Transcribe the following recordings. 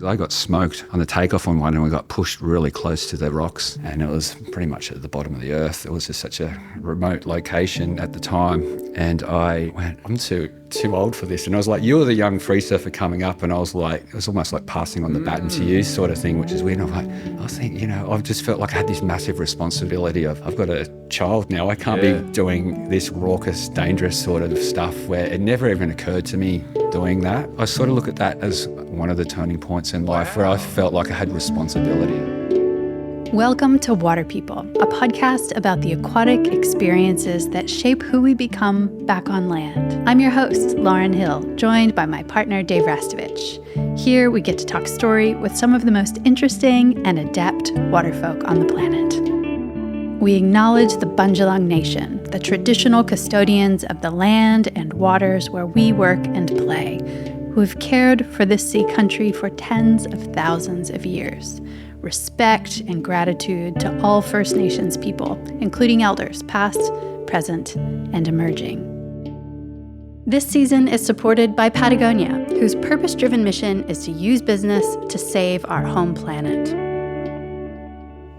I got smoked on the takeoff on one and we got pushed really close to the rocks and it was pretty much at the bottom of the earth. It was just such a remote location at the time and I went, I'm too old for this. And I was like, you were the young free surfer coming up and I was like, it was almost like passing on the baton to you sort of thing, which is weird. And I was thinking, I've just felt like I had this massive responsibility of, I've got a child now. I can't be doing this raucous, dangerous sort of stuff where it never even occurred to me doing that. I sort of look at that as one of the turning points in life where I felt like I had responsibility. Welcome to Water People, a podcast about the aquatic experiences that shape who we become back on land. I'm your host, Lauren Hill, joined by my partner, Dave Rastovich. Here we get to talk story with some of the most interesting and adept waterfolk on the planet. We acknowledge the Bundjalung Nation, the traditional custodians of the land and waters where we work and play, who have cared for this sea country for tens of thousands of years. Respect and gratitude to all First Nations people, including elders past, present, and emerging. This season is supported by Patagonia, whose purpose-driven mission is to use business to save our home planet.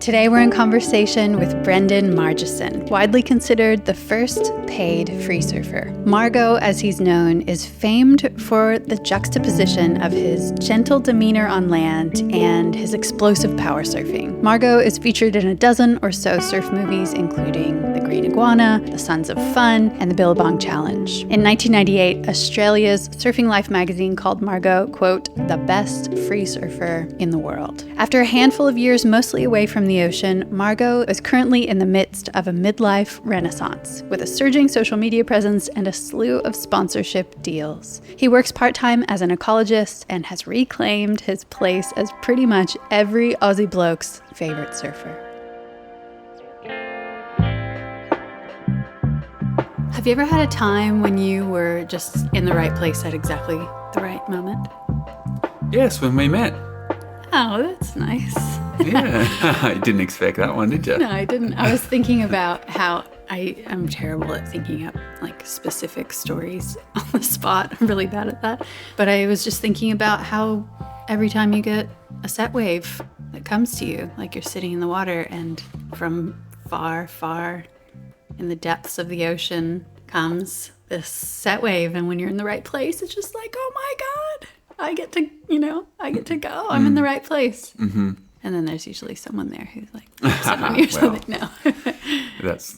Today we're in conversation with Brenden Margieson, widely considered the first paid free surfer. Margo, as he's known, is famed for the juxtaposition of his gentle demeanour on land and his explosive power surfing. Margo is featured in a dozen or so surf movies, including The Green Iguana, The Sons of Fun, and the Billabong Challenge. In 1998, Australia's Surfing Life magazine called Margo, quote, the best free surfer in the world. After a handful of years mostly away from the ocean, Margo is currently in the midst of a midlife renaissance with a surging social media presence and a slew of sponsorship deals. He works part-time as an ecologist and has reclaimed his place as pretty much every Aussie bloke's favorite surfer. Have you ever had a time when you were just in the right place at exactly the right moment? Yes, when we met. Oh, that's nice. Yeah, you didn't expect that one, did you? No, I didn't. I was thinking about how I am terrible at thinking up like specific stories on the spot. I'm really bad at that. But I was just thinking about how every time you get a set wave that comes to you, like you're sitting in the water and from far, far in the depths of the ocean comes this set wave. And when you're in the right place, it's just like, oh my God, I get to go. I'm in the right place. Mm-hmm. And then there's usually someone there who's like, on you or something. No. That's,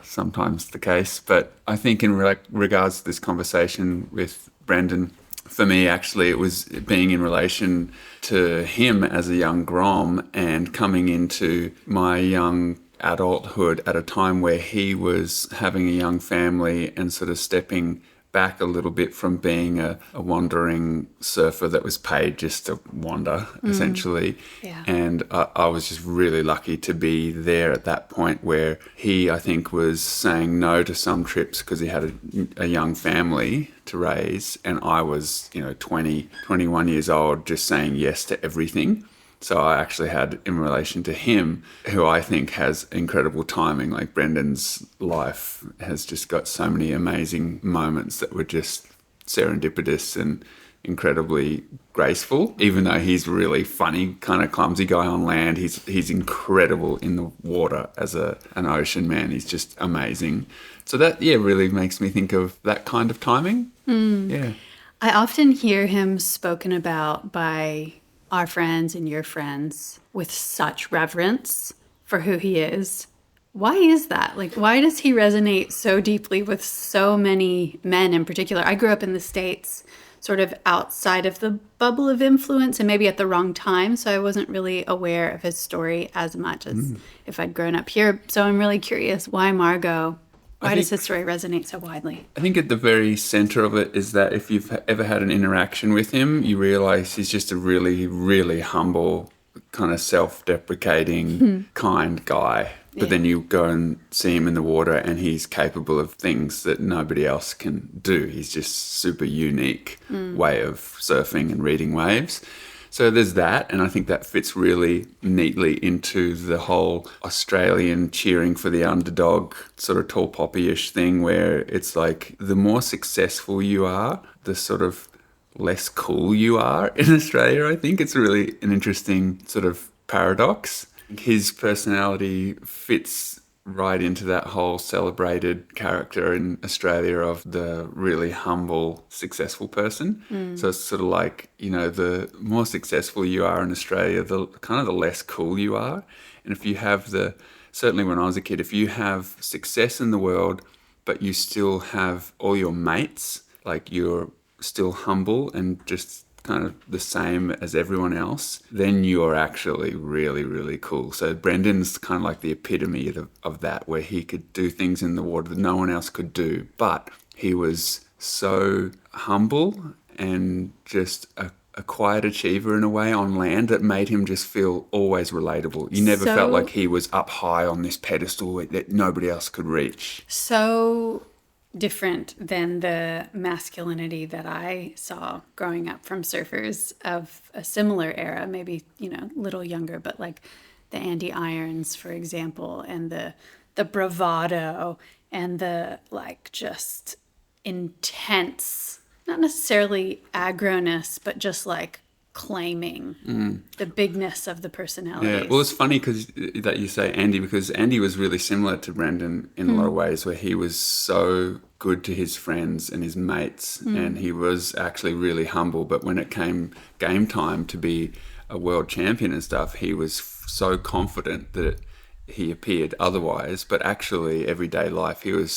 sometimes the case. But I think in regards to this conversation with Brenden, for me, actually, it was being in relation to him as a young Grom and coming into my young adulthood at a time where he was having a young family and sort of stepping back a little bit from being a wandering surfer that was paid just to wander, essentially. Yeah. And I was just really lucky to be there at that point where he, I think, was saying no to some trips because he had a young family to raise. And I was, 20, 21 years old, just saying yes to everything. So I actually had, in relation to him, who I think has incredible timing, like Brendan's life has just got so many amazing moments that were just serendipitous and incredibly graceful. Even though he's really funny, kind of clumsy guy on land, he's incredible in the water as an ocean man. He's just amazing. So that, really makes me think of that kind of timing. Yeah. I often hear him spoken about by our friends and your friends with such reverence for who he is. Why is that? Like, why does he resonate so deeply with so many men in particular? I grew up in the States, sort of outside of the bubble of influence and maybe at the wrong time. So I wasn't really aware of his story as much as if I'd grown up here. So I'm really curious, why Margo? Why does his story resonate so widely? I think at the very center of it is that if you've ever had an interaction with him, you realize he's just a really, really humble, kind of self-deprecating, kind guy. But then you go and see him in the water and he's capable of things that nobody else can do. He's just super unique way of surfing and reading waves. So there's that, and I think that fits really neatly into the whole Australian cheering for the underdog sort of tall poppy-ish thing where it's like the more successful you are, the sort of less cool you are in Australia. I think it's really an interesting sort of paradox. His personality fits right into that whole celebrated character in Australia of the really humble, successful person. So it's sort of like, you know, the more successful you are in Australia, the kind of the less cool you are. And if you have certainly when I was a kid, if you have success in the world, but you still have all your mates, like you're still humble and just kind of the same as everyone else, then you're actually really, really cool. So Brendan's kind of like the epitome of that, where he could do things in the water that no one else could do. But he was so humble and just a quiet achiever in a way on land that made him just feel always relatable. You never felt like he was up high on this pedestal that nobody else could reach. So different than the masculinity that I saw growing up from surfers of a similar era, maybe, you know, a little younger, but like the Andy Irons, for example, and the bravado and the like just intense, not necessarily aggroness, but just like claiming the bigness of the personalities. Yeah, well, it's funny that you say Andy, because Andy was really similar to Brenden in a lot of ways, where he was so good to his friends and his mates, and he was actually really humble. But when it came game time to be a world champion and stuff, he was so confident that he appeared otherwise. But actually, everyday life, he was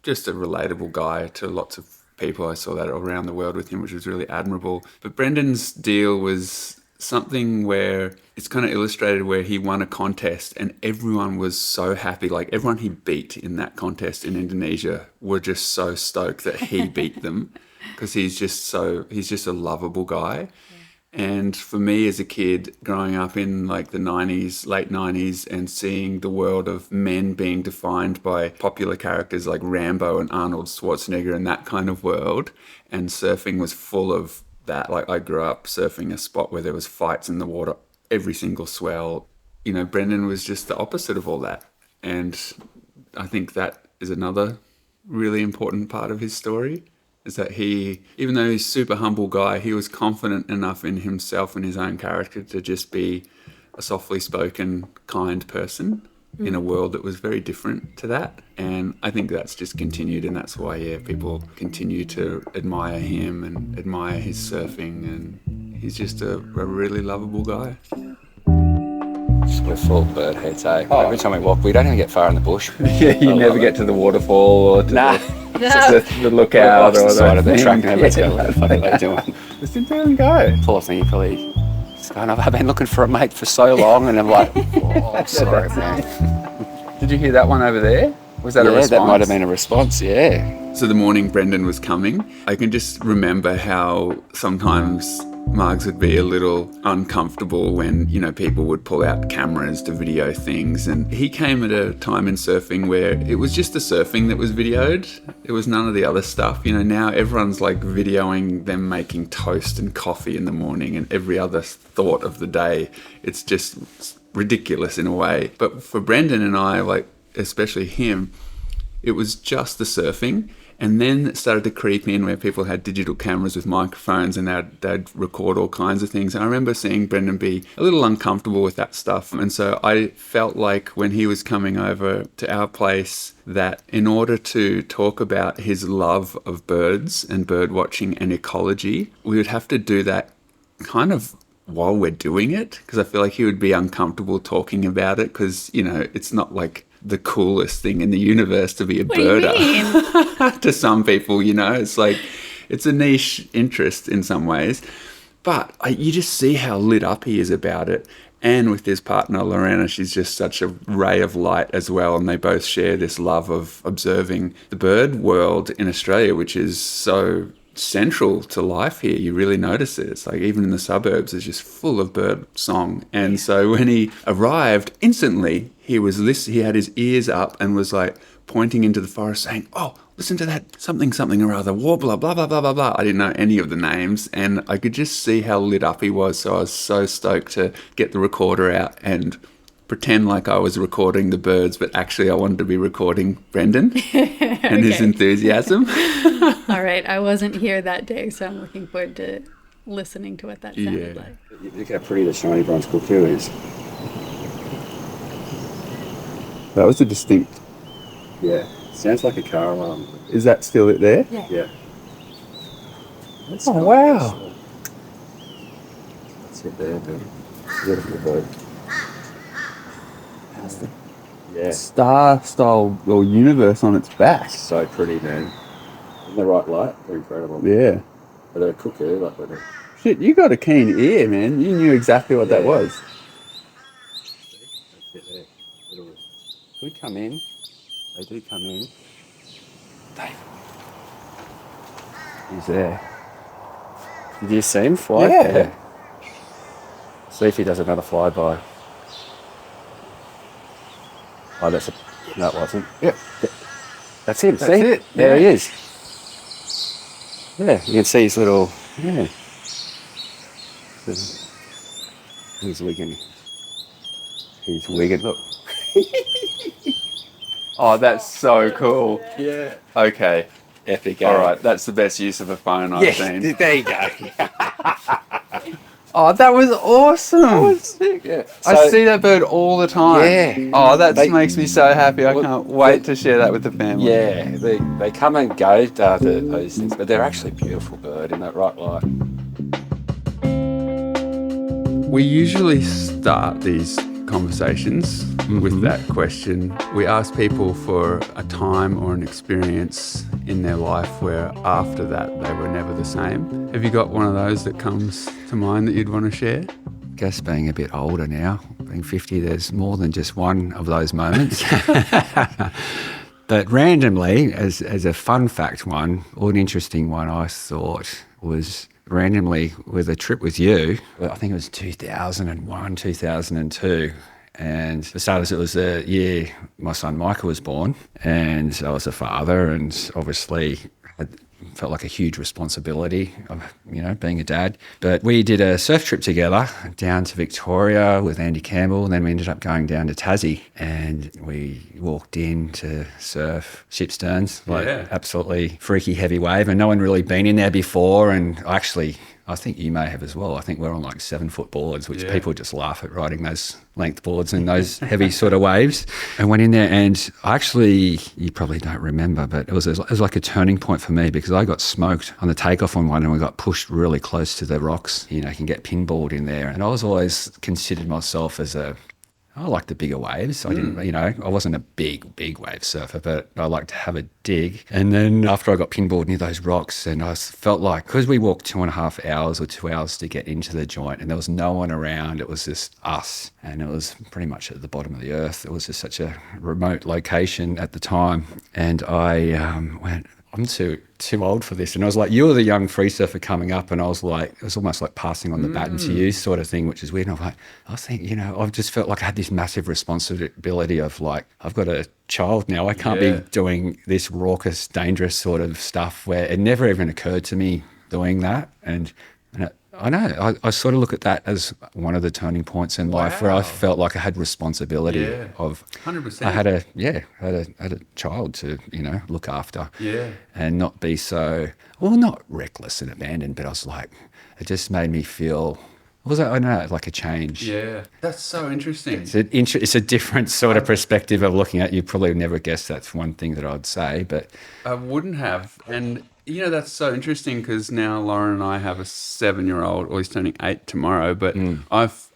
just a relatable guy to lots of people. I saw that around the world with him, which was really admirable. But Brendan's deal was something where it's kind of illustrated where he won a contest and everyone was so happy. Like everyone he beat in that contest in Indonesia were just so stoked that he beat them, because he's just a lovable guy. And for me as a kid growing up in like the 90s, late 90s, and seeing the world of men being defined by popular characters like Rambo and Arnold Schwarzenegger and that kind of world, and surfing was full of that. Like I grew up surfing a spot where there was fights in the water, every single swell. You know, Brenden was just the opposite of all that. And I think that is another really important part of his story. Is that he, even though he's a super humble guy, he was confident enough in himself and his own character to just be a softly spoken, kind person in a world that was very different to that. And I think that's just continued, and that's why, people continue to admire him and admire his surfing, and he's just a really lovable guy. We're full bird heads, eh? Every time we walk, we don't even get far in the bush. Yeah, you never get to the waterfall or to the lookout or the side of the truck. thing. Let's go. What are they doing? Just sit there and go. Full of thing, you probably just going, I've been looking for a mate for so long, and I'm like, oh, sorry, man. Did you hear that one over there? Was that a response? Yeah, that might have been a response, yeah. So the morning Brenden was coming, I can just remember how sometimes Margs would be a little uncomfortable when, you know, people would pull out cameras to video things. And he came at a time in surfing where it was just the surfing that was videoed. It was none of the other stuff. You know, now everyone's like videoing them making toast and coffee in the morning and every other thought of the day. It's just ridiculous in a way. But for Brenden and I, like especially him, it was just the surfing. And then it started to creep in where people had digital cameras with microphones and they'd record all kinds of things. And I remember seeing Brenden be a little uncomfortable with that stuff. And so I felt like when he was coming over to our place that in order to talk about his love of birds and bird watching and ecology, we would have to do that kind of while we're doing it, because I feel like he would be uncomfortable talking about it because, you know, it's not like the coolest thing in the universe to be a birder. To some people, you know, it's like it's a niche interest in some ways, but you just see how lit up he is about it. And with his partner Lorena, she's just such a ray of light as well, and they both share this love of observing the bird world in Australia, which is so central to life here. You really notice it. It's like even in the suburbs it's just full of bird song. And so when he arrived, instantly he had his ears up and was like pointing into the forest saying, "Oh, listen to that something or other, warbler, blah blah blah blah blah." I didn't know any of the names, and I could just see how lit up he was. So I was so stoked to get the recorder out and pretend like I was recording the birds, but actually I wanted to be recording Brenden and his enthusiasm. All right. I wasn't here that day, so I'm looking forward to listening to what that sounded like. Look how pretty the shiny bronze cuckoo is. That was a distinct... Yeah, sounds like a car alarm. Is that still it there? Yeah. That's wow. That's it there, dude. Beautiful bird. Yeah. Star-style or universe on its back. So pretty, man. In the right light, they're incredible. Yeah. But they're a cuckoo, like they're... Shit, you got a keen ear, man. You knew exactly what that was. That's it there. Could come in. They do come in. Dave. He's there. Did you see him fly? Yeah. See if he does another flyby. Oh, that's a... No, it wasn't. Yep. That's him, That's see? it, There yeah. he is. Yeah, you can see his little... Yeah. He's wigging. He's wigging, look. Oh, that's so cool. Yeah. Okay. Epic. All right, that's the best use of a phone I've seen. There you go. Oh, that was awesome. That was sick, yeah. I see that bird all the time. Yeah. Oh, that They- makes me so happy. I can't wait to share that with the family. Yeah, they come and go, those things, but they're actually a beautiful bird in that right light. We usually start these conversations with that question. We ask people for a time or an experience in their life where after that they were never the same. Have you got one of those that comes to mind that you'd want to share? I guess being a bit older now, being 50, there's more than just one of those moments. But randomly, as a fun fact one, or an interesting one I thought was randomly with a trip with you. I think it was 2001, 2002. And for starters, it was the year my son Michael was born, and I was a father, and obviously felt like a huge responsibility of, being a dad. But we did a surf trip together down to Victoria with Andy Campbell, and then we ended up going down to Tassie, and we walked in to surf ship sterns, absolutely freaky heavy wave, and no one really been in there before. And I think you may have as well. I think we're on like 7-foot boards, which people just laugh at riding those length boards and those heavy sort of waves. And went in there, and you probably don't remember, but it was like a turning point for me, because I got smoked on the takeoff on one, and we got pushed really close to the rocks. You can get pinballed in there. And I was always considered myself as I like the bigger waves. I didn't, I wasn't a big wave surfer, but I like to have a dig. And then after I got pinballed near those rocks, and I felt like, because we walked 2.5 hours or 2 hours to get into the joint, and there was no one around, it was just us. And it was pretty much at the bottom of the earth. It was just such a remote location at the time. And I went, I'm too old for this. And I was like, you were the young free surfer coming up, and I was like, it was almost like passing on the baton to you sort of thing, which is weird. And I was thinking, I've just felt like I had this massive responsibility of like, I've got a child now. I can't be doing this raucous, dangerous sort of stuff, where it never even occurred to me doing that. And I know, I sort of look at that as one of the turning points in life where I felt like I had responsibility of 100%. I had a child to, look after. Yeah. And not be so, not reckless and abandoned, but I was like, it just made me feel, I don't know, like a change. Yeah. That's so interesting. It's a different sort of perspective of looking at. You probably never guessed that's one thing that I'd say, but I wouldn't have. And that's so interesting, because now Lauren and I have a 7-year-old, or he's turning 8 tomorrow, but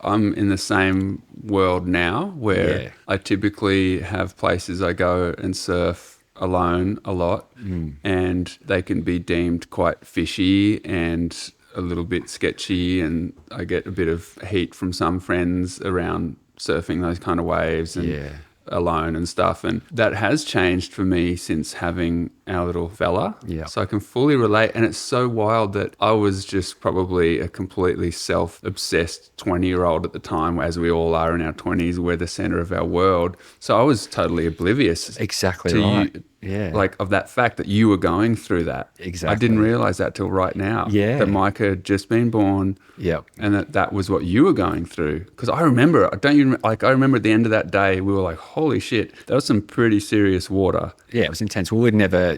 I'm in the same world now where I typically have places I go and surf alone a lot, and they can be deemed quite fishy and a little bit sketchy, and I get a bit of heat from some friends around surfing those kind of waves and alone and stuff. And that has changed for me since having our little fella. Yeah. So I can fully relate. And it's so wild that I was just probably a completely self-obsessed 20-year-old at the time, as we all are in our 20s. We're the center of our world. So I was totally oblivious. Exactly right. Yeah. like of that fact that you were going through that. Exactly. I didn't realize that till right now. Yeah. That Micah had just been born. Yep. And that was what you were going through. Because I remember, I remember at the end of that day, we were like, holy shit, that was some pretty serious water. Yeah, it was intense. We would never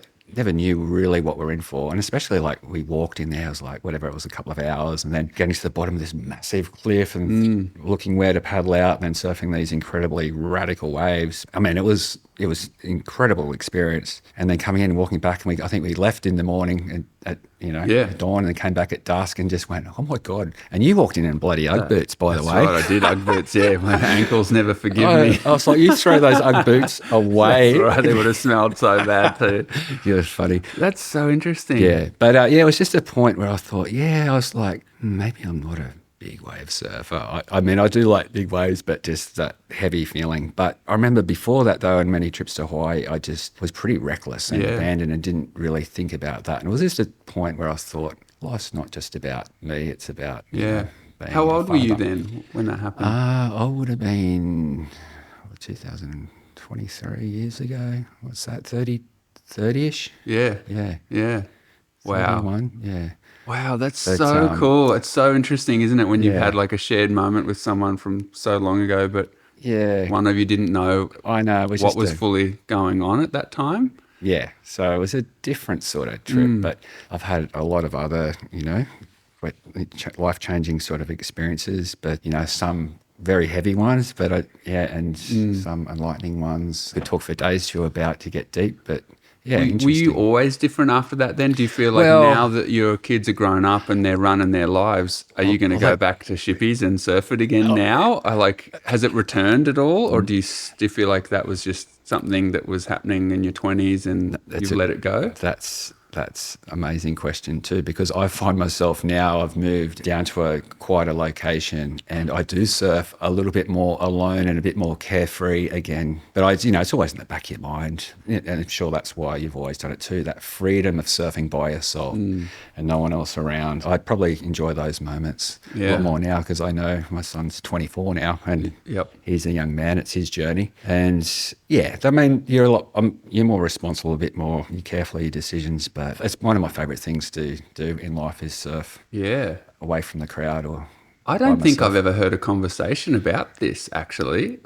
knew really what we're in for. And especially like we walked in there, it was like, whatever, it was a couple of hours, and then getting to the bottom of this massive cliff and looking where to paddle out and then surfing these incredibly radical waves. I mean, it was incredible experience. And then coming in and walking back, and I think we left in the morning at dawn, and then came back at dusk and just went, oh my God. And you walked in bloody Ugg boots, by the way. Right, I did Ugg boots, yeah. My ankles never forgive me. I was like, you throw those Ugg boots away. That's right, they would have smelled so bad too. Yeah, it's funny. That's so interesting. Yeah, but it was just a point where I thought, I was like, maybe I'm not a big wave surfer. I mean, I do like big waves, but just that heavy feeling. But I remember before that, though, on many trips to Hawaii, I just was pretty reckless and abandoned and didn't really think about that. And it was just a point where I thought, life's not just about me, it's about being How old were you father. then when that happened? I would have been 2023 years ago. What's that, 30-ish? Yeah. Yeah. Yeah. Wow. 31, yeah. Wow, that's But, so cool. It's so interesting, isn't it, when you've Yeah. had like a shared moment with someone from so long ago, but Yeah. one of you didn't know I know. It was what just was fully going on at that time? Yeah, so it was a different sort of trip, but I've had a lot of other, life-changing sort of experiences, but, some very heavy ones, but some enlightening ones. Could talk for days to you about to get deep, but yeah, Were interesting. you always different after that then? Do you feel like Well- now that your kids are grown up and they're running their lives, are you going to go back to shippies and surf it again now? Has it returned at all? Or do you feel like that was just something that was happening in your 20s and you've let it go? That's amazing question too, because I find myself now, I've moved down to quite a location, and I do surf a little bit more alone and a bit more carefree again. But it's always in the back of your mind, and I'm sure that's why you've always done it too. That freedom of surfing by yourself and no one else around. I'd probably enjoy those moments a lot more now, because I know my son's 24 now, and he's a young man. It's his journey, and I mean, you're more responsible, a bit more. You're careful of your decisions. But it's one of my favourite things to do in life is surf. Yeah. Away from the crowd or I don't think myself. I've ever heard a conversation about this, actually.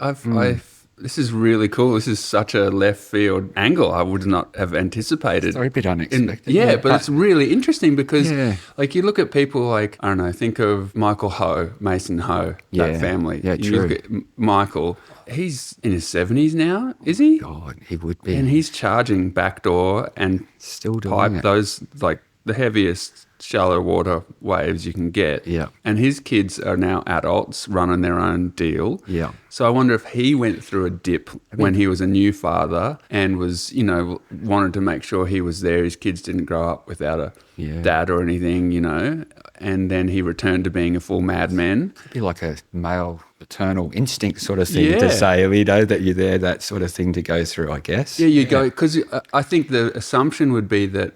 This is really cool. This is such a left field angle I would not have anticipated. It's a bit unexpected. But it's really interesting because Yeah. you look at people like, I don't know, think of Michael Ho, Mason Ho, that Yeah. family. Yeah, you look true. at Michael, he's in his 70s now, is he? God, he would be. And he's charging backdoor and Still doing pipe it. those, like the heaviest shallow water waves you can get. Yeah. And his kids are now adults running their own deal. Yeah. So I wonder if he went through a dip when he was a new father and was, wanted to make sure he was there. His kids didn't grow up without a dad or anything, and then he returned to being a full madman. It'd be like a male paternal instinct sort of thing Yeah. to say, that you're there, that sort of thing to go through, I guess. Yeah, you go, because I think the assumption would be that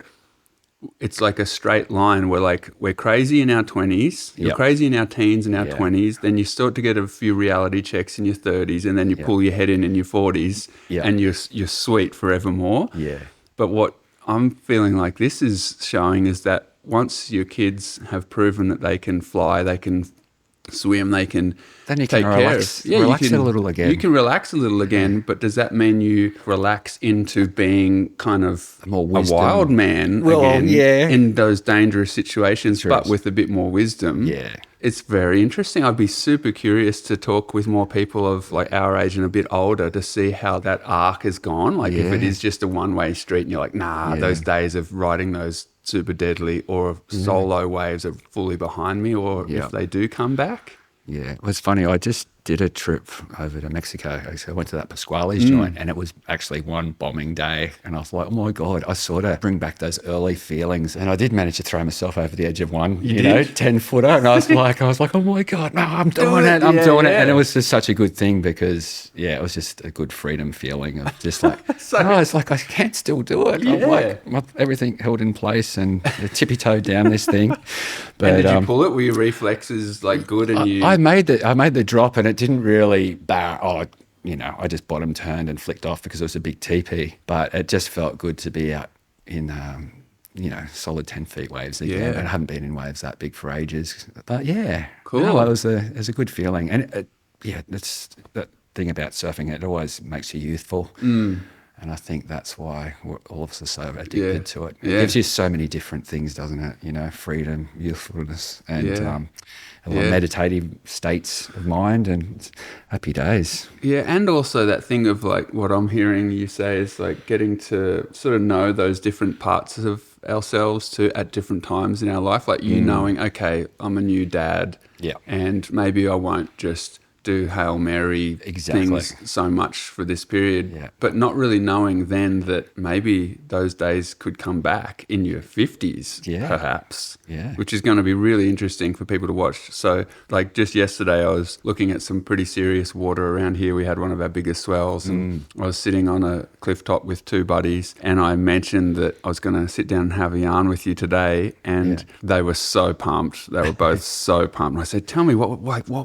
it's like a straight line where we're crazy in our 20s, you're crazy in our teens and our 20s, then you start to get a few reality checks in your 30s, and then you pull your head in your 40s and you're sweet forevermore. Yeah. But what I'm feeling like this is showing is that once your kids have proven that they can fly, they can swim, they can Then you take can care relax, of. Yeah, relax you can, a little again. You can relax a little again, but does that mean you relax into being kind of More a wisdom. wild man Well, again yeah. in those dangerous situations, Sure but is. with a bit more wisdom? Yeah. It's very interesting. I'd be super curious to talk with more people of like our age and a bit older to see how that arc has gone. Like if it Yeah. is just a one-way street and you're like, those days of riding those super deadly or solo waves are fully behind me, or if they do come back. Yeah, it was funny. I just did a trip over to Mexico. So I went to that Pasquale's joint, and it was actually one bombing day. And I was like, oh my God, I sort of bring back those early feelings. And I did manage to throw myself over the edge of one, 10-footer. And I was like, oh my God, no, I'm doing it. I'm doing it. And it was just such a good thing because, it was just a good freedom feeling of just like, it's like I can still do it. I'm like, everything held in place and tippy-toed down this thing. But And did you pull it? Were your reflexes like good? And I made the drop, and it didn't really I just bottom turned and flicked off because it was a big teepee. But it just felt good to be out in, solid 10 feet waves again. Yeah. I haven't been in waves that big for ages. But yeah, Cool. no, it was a good feeling. And it's that thing about surfing, it always makes you youthful. And I think that's why all of us are so addicted to it. It gives you so many different things, doesn't it? Freedom, youthfulness, and a lot of meditative states of mind, and happy days. Yeah, and also that thing of like what I'm hearing you say is like getting to sort of know those different parts of ourselves too at different times in our life. Like you knowing, okay, I'm a new dad, and maybe I won't just do Hail Mary things so much for this period, but not really knowing then that maybe those days could come back in your 50s, perhaps, which is going to be really interesting for people to watch. So like just yesterday, I was looking at some pretty serious water around here. We had one of our biggest swells, and I was sitting on a cliff top with two buddies, and I mentioned that I was going to sit down and have a yarn with you today, and they were so pumped. They were both so pumped. And I said, tell me, what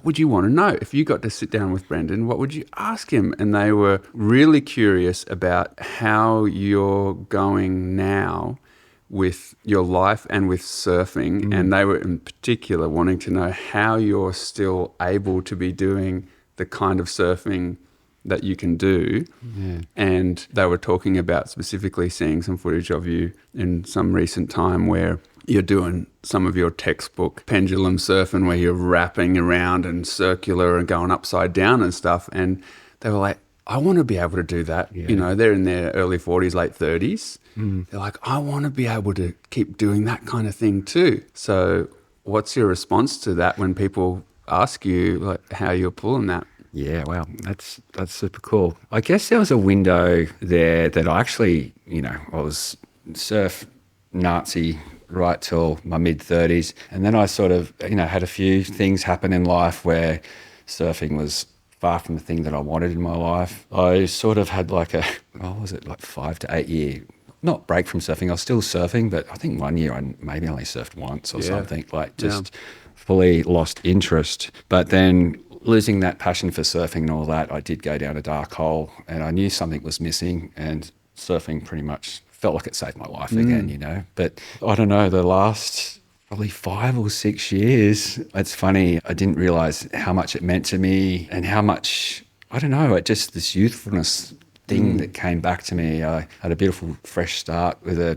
would you want to know? If you got to sit down with Brenden, what would you ask him? And they were really curious about how you're going now with your life and with surfing. And they were in particular wanting to know how you're still able to be doing the kind of surfing that you can do. And they were talking about specifically seeing some footage of you in some recent time where you're doing some of your textbook pendulum surfing where you're wrapping around and circular and going upside down and stuff. And they were like, I want to be able to do that. They're in their early 40s, late 30s. They're like, I want to be able to keep doing that kind of thing too. So what's your response to that when people ask you like how you're pulling that? Yeah, wow, that's super cool. I guess there was a window there that I actually, I was surf Nazi right till my mid-30s. And then I sort of, had a few things happen in life where surfing was far from the thing that I wanted in my life. I sort of had like 5 to 8 year, not break from surfing. I was still surfing, but I think 1 year I maybe only surfed once or something, fully lost interest. But then losing that passion for surfing and all that, I did go down a dark hole, and I knew something was missing, and surfing pretty much felt like it saved my life again, But I don't know, the last probably 5 or 6 years, it's funny, I didn't realise how much it meant to me and how much, I don't know, just this youthfulness thing that came back to me. I had a beautiful fresh start with a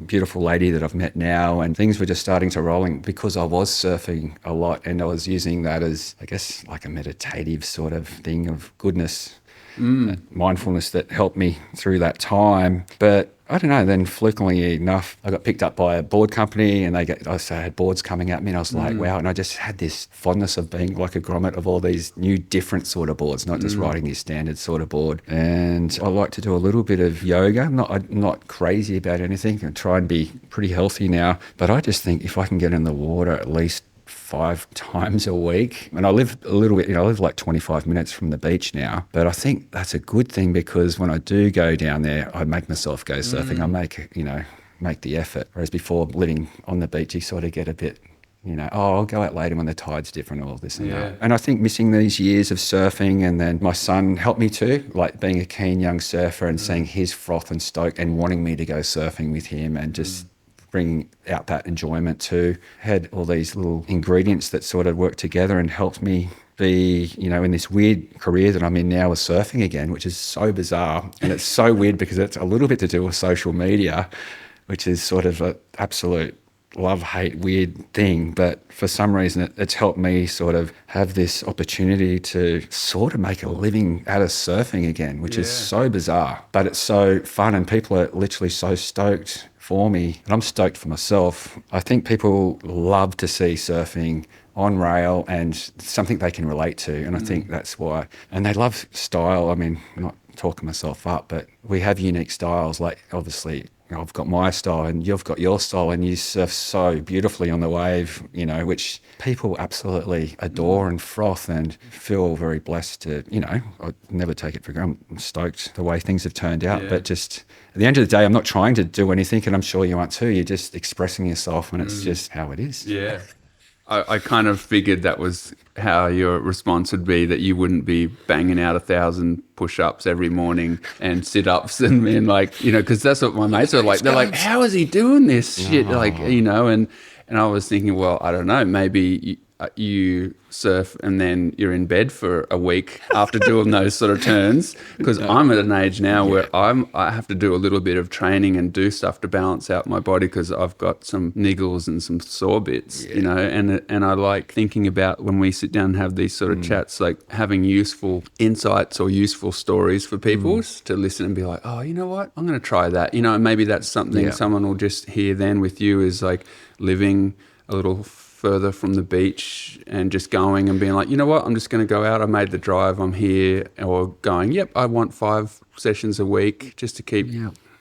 beautiful lady that I've met now, and things were just starting to rolling because I was surfing a lot, and I was using that as, I guess, like a meditative sort of thing of goodness, mindfulness that helped me through that time. But I don't know, then flukily enough, I got picked up by a board company, and I had boards coming at me, and I was like, wow. And I just had this fondness of being like a grommet of all these new different sort of boards, not just riding this standard sort of board. And I like to do a little bit of yoga. I'm not crazy about anything. I try and be pretty healthy now, but I just think if I can get in the water at least 5 times a week. And I live a little bit, I live like 25 minutes from the beach now, but I think that's a good thing, because when I do go down there, I make myself go surfing. I make the effort. Whereas before, living on the beach, you sort of get a bit, I'll go out later when the tide's different, all this and that. And I think missing these years of surfing, and then my son helped me too, like being a keen young surfer and seeing his froth and stoke and wanting me to go surfing with him, and just bringing out that enjoyment too. Had all these little ingredients that sort of worked together and helped me be, in this weird career that I'm in now with surfing again, which is so bizarre. And it's so weird because it's a little bit to do with social media, which is sort of an absolute love-hate weird thing. But for some reason, it's helped me sort of have this opportunity to sort of make a living out of surfing again, which is so bizarre. But it's so fun, and people are literally so stoked for me, and I'm stoked for myself. I think people love to see surfing on rail and something they can relate to, and I think that's why. And they love style. I mean, I'm not talking myself up, but we have unique styles. Like, obviously, I've got my style and you've got your style, and you surf so beautifully on the wave, which people absolutely adore and froth, and feel very blessed to, I never take it for granted. I'm stoked the way things have turned out, but just at the end of the day, I'm not trying to do anything, and I'm sure you aren't too. You're just expressing yourself, and it's just how it is. Yeah. I kind of figured that was how your response would be, that you wouldn't be banging out 1,000 push-ups every morning and sit-ups and like, because that's what my mates are like. They're like, how is he doing this shit? Like, and I was thinking, well, I don't know, maybe you surf and then you're in bed for a week after doing those sort of turns, because I'm at an age now where I have to do a little bit of training and do stuff to balance out my body, because I've got some niggles and some sore bits, and I like thinking about when we sit down and have these sort of chats, like having useful insights or useful stories for people to listen and be like, oh, you know what, I'm going to try that, and maybe that's something someone will just hear then with you, is like living a little further from the beach and just going and being like, you know what, I'm just going to go out. I made the drive. I'm here. Or going, yep, I want 5 sessions a week just to keep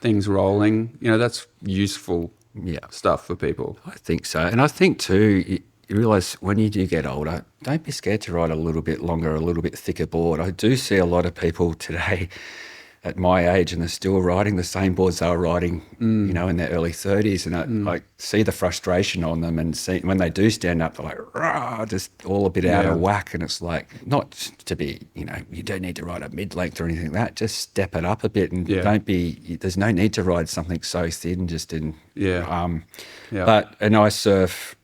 things rolling. That's useful stuff for people. I think so. And I think too, you realise when you do get older, don't be scared to ride a little bit longer, a little bit thicker board. I do see a lot of people today at my age, and they're still riding the same boards they were riding, in their early 30s. And I see the frustration on them, and see when they do stand up, they're like, rah, just all a bit out of whack. And it's like, not to be, you don't need to ride a mid-length or anything like that. Just step it up a bit, and don't be, there's no need to ride something so thin just in. But, and I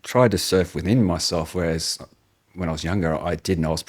tried to surf within myself, whereas when I was younger, I didn't. I was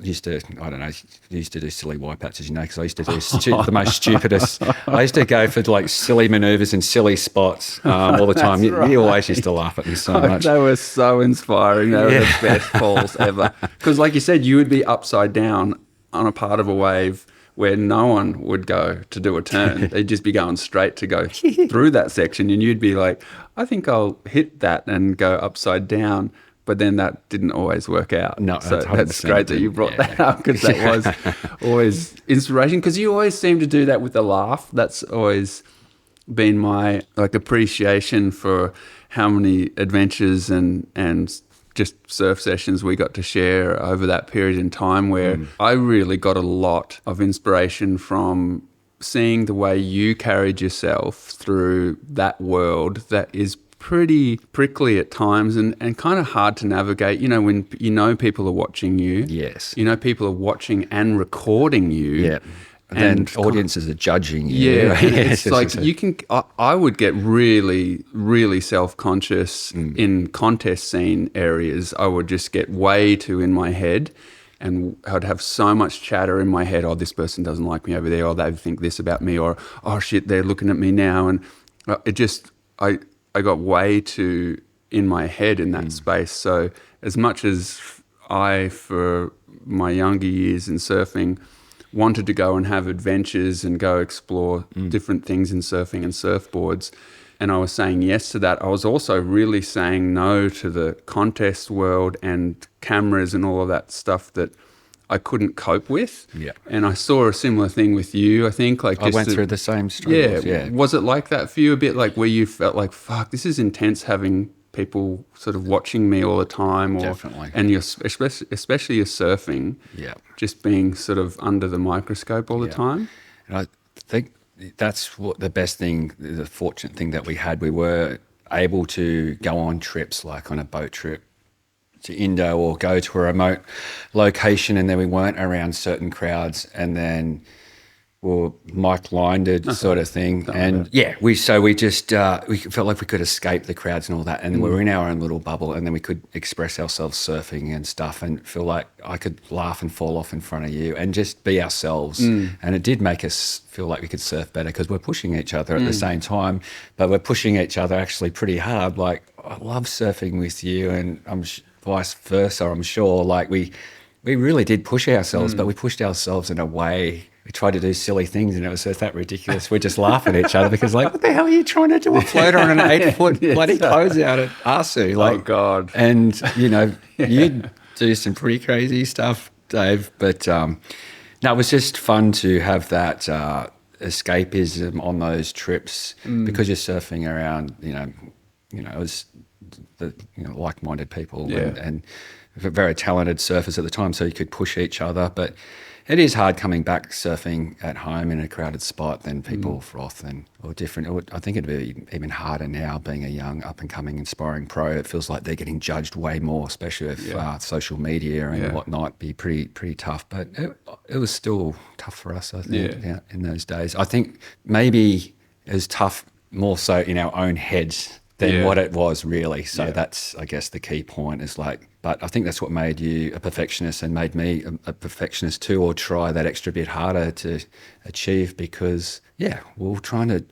used to do silly wipeouts, as you know, because I used to do the most stupidest. I used to go for like silly manoeuvres in silly spots all the time. You always used to laugh at me so much. They were so inspiring. They were the best falls ever. Because like you said, you would be upside down on a part of a wave where no one would go to do a turn. They'd just be going straight to go through that section, and you'd be like, I think I'll hit that and go upside down. But then that didn't always work out. No, so that's great that you brought that up, because that was always inspiration. Because you always seem to do that with a laugh. That's always been my appreciation for how many adventures and just surf sessions we got to share over that period in time, where I really got a lot of inspiration from seeing the way you carried yourself through that world that is pretty prickly at times and kind of hard to navigate, when people are watching you. Yes. People are watching and recording you. Yeah. And audiences are judging you. Yeah. It's like I would get really, really self-conscious in contest scene areas. I would just get way too in my head, and I'd have so much chatter in my head. Oh, this person doesn't like me over there. Or they think this about me. Or, oh shit, they're looking at me now. And I got way too in my head in that space. So as much as I, for my younger years in surfing, wanted to go and have adventures and go explore different things in surfing and surfboards, and I was saying yes to that, I was also really saying no to the contest world and cameras and all of that stuff that I couldn't cope with. Yeah. And I saw a similar thing with you, I think. I went through the same struggles. Yeah. Was it like that for you a bit, like where you felt like, fuck, this is intense having people sort of watching me all the time? Or, definitely. And especially your surfing, just being sort of under the microscope all the time? And I think that's what the best thing, the fortunate thing that we had. We were able to go on trips, like on a boat trip to Indo, or go to a remote location, and then we weren't around certain crowds, and then or mic-minded sort of thing. And we felt like we could escape the crowds and all that, and we were in our own little bubble, and then we could express ourselves surfing and stuff, and feel like I could laugh and fall off in front of you and just be ourselves. And it did make us feel like we could surf better, because we're pushing each other at the same time, but we're pushing each other actually pretty hard. Like, I love surfing with you, and vice versa, I'm sure. Like, we really did push ourselves, but we pushed ourselves in a way. We tried to do silly things, and it was just that ridiculous. We're just laughing at each other, because like, what the hell are you trying to do a floater on an 8-foot bloody closeout at Aussie? Like, oh God! And you'd do some pretty crazy stuff, Dave. But no, it was just fun to have that escapism on those trips, because you're surfing around. It was like-minded people and very talented surfers at the time, so you could push each other. But it is hard coming back surfing at home in a crowded spot. Then people froth or different. I think it'd be even harder now being a young up and coming inspiring pro. It feels like they're getting judged way more, especially with social media and whatnot. Be pretty tough, but it was still tough for us, I think, in those days. I think maybe it was tough more so in our own heads than what it was really. So that's, I guess, the key point is like, but I think that's what made you a perfectionist and made me a perfectionist too, or try that extra bit harder to achieve because, we were trying to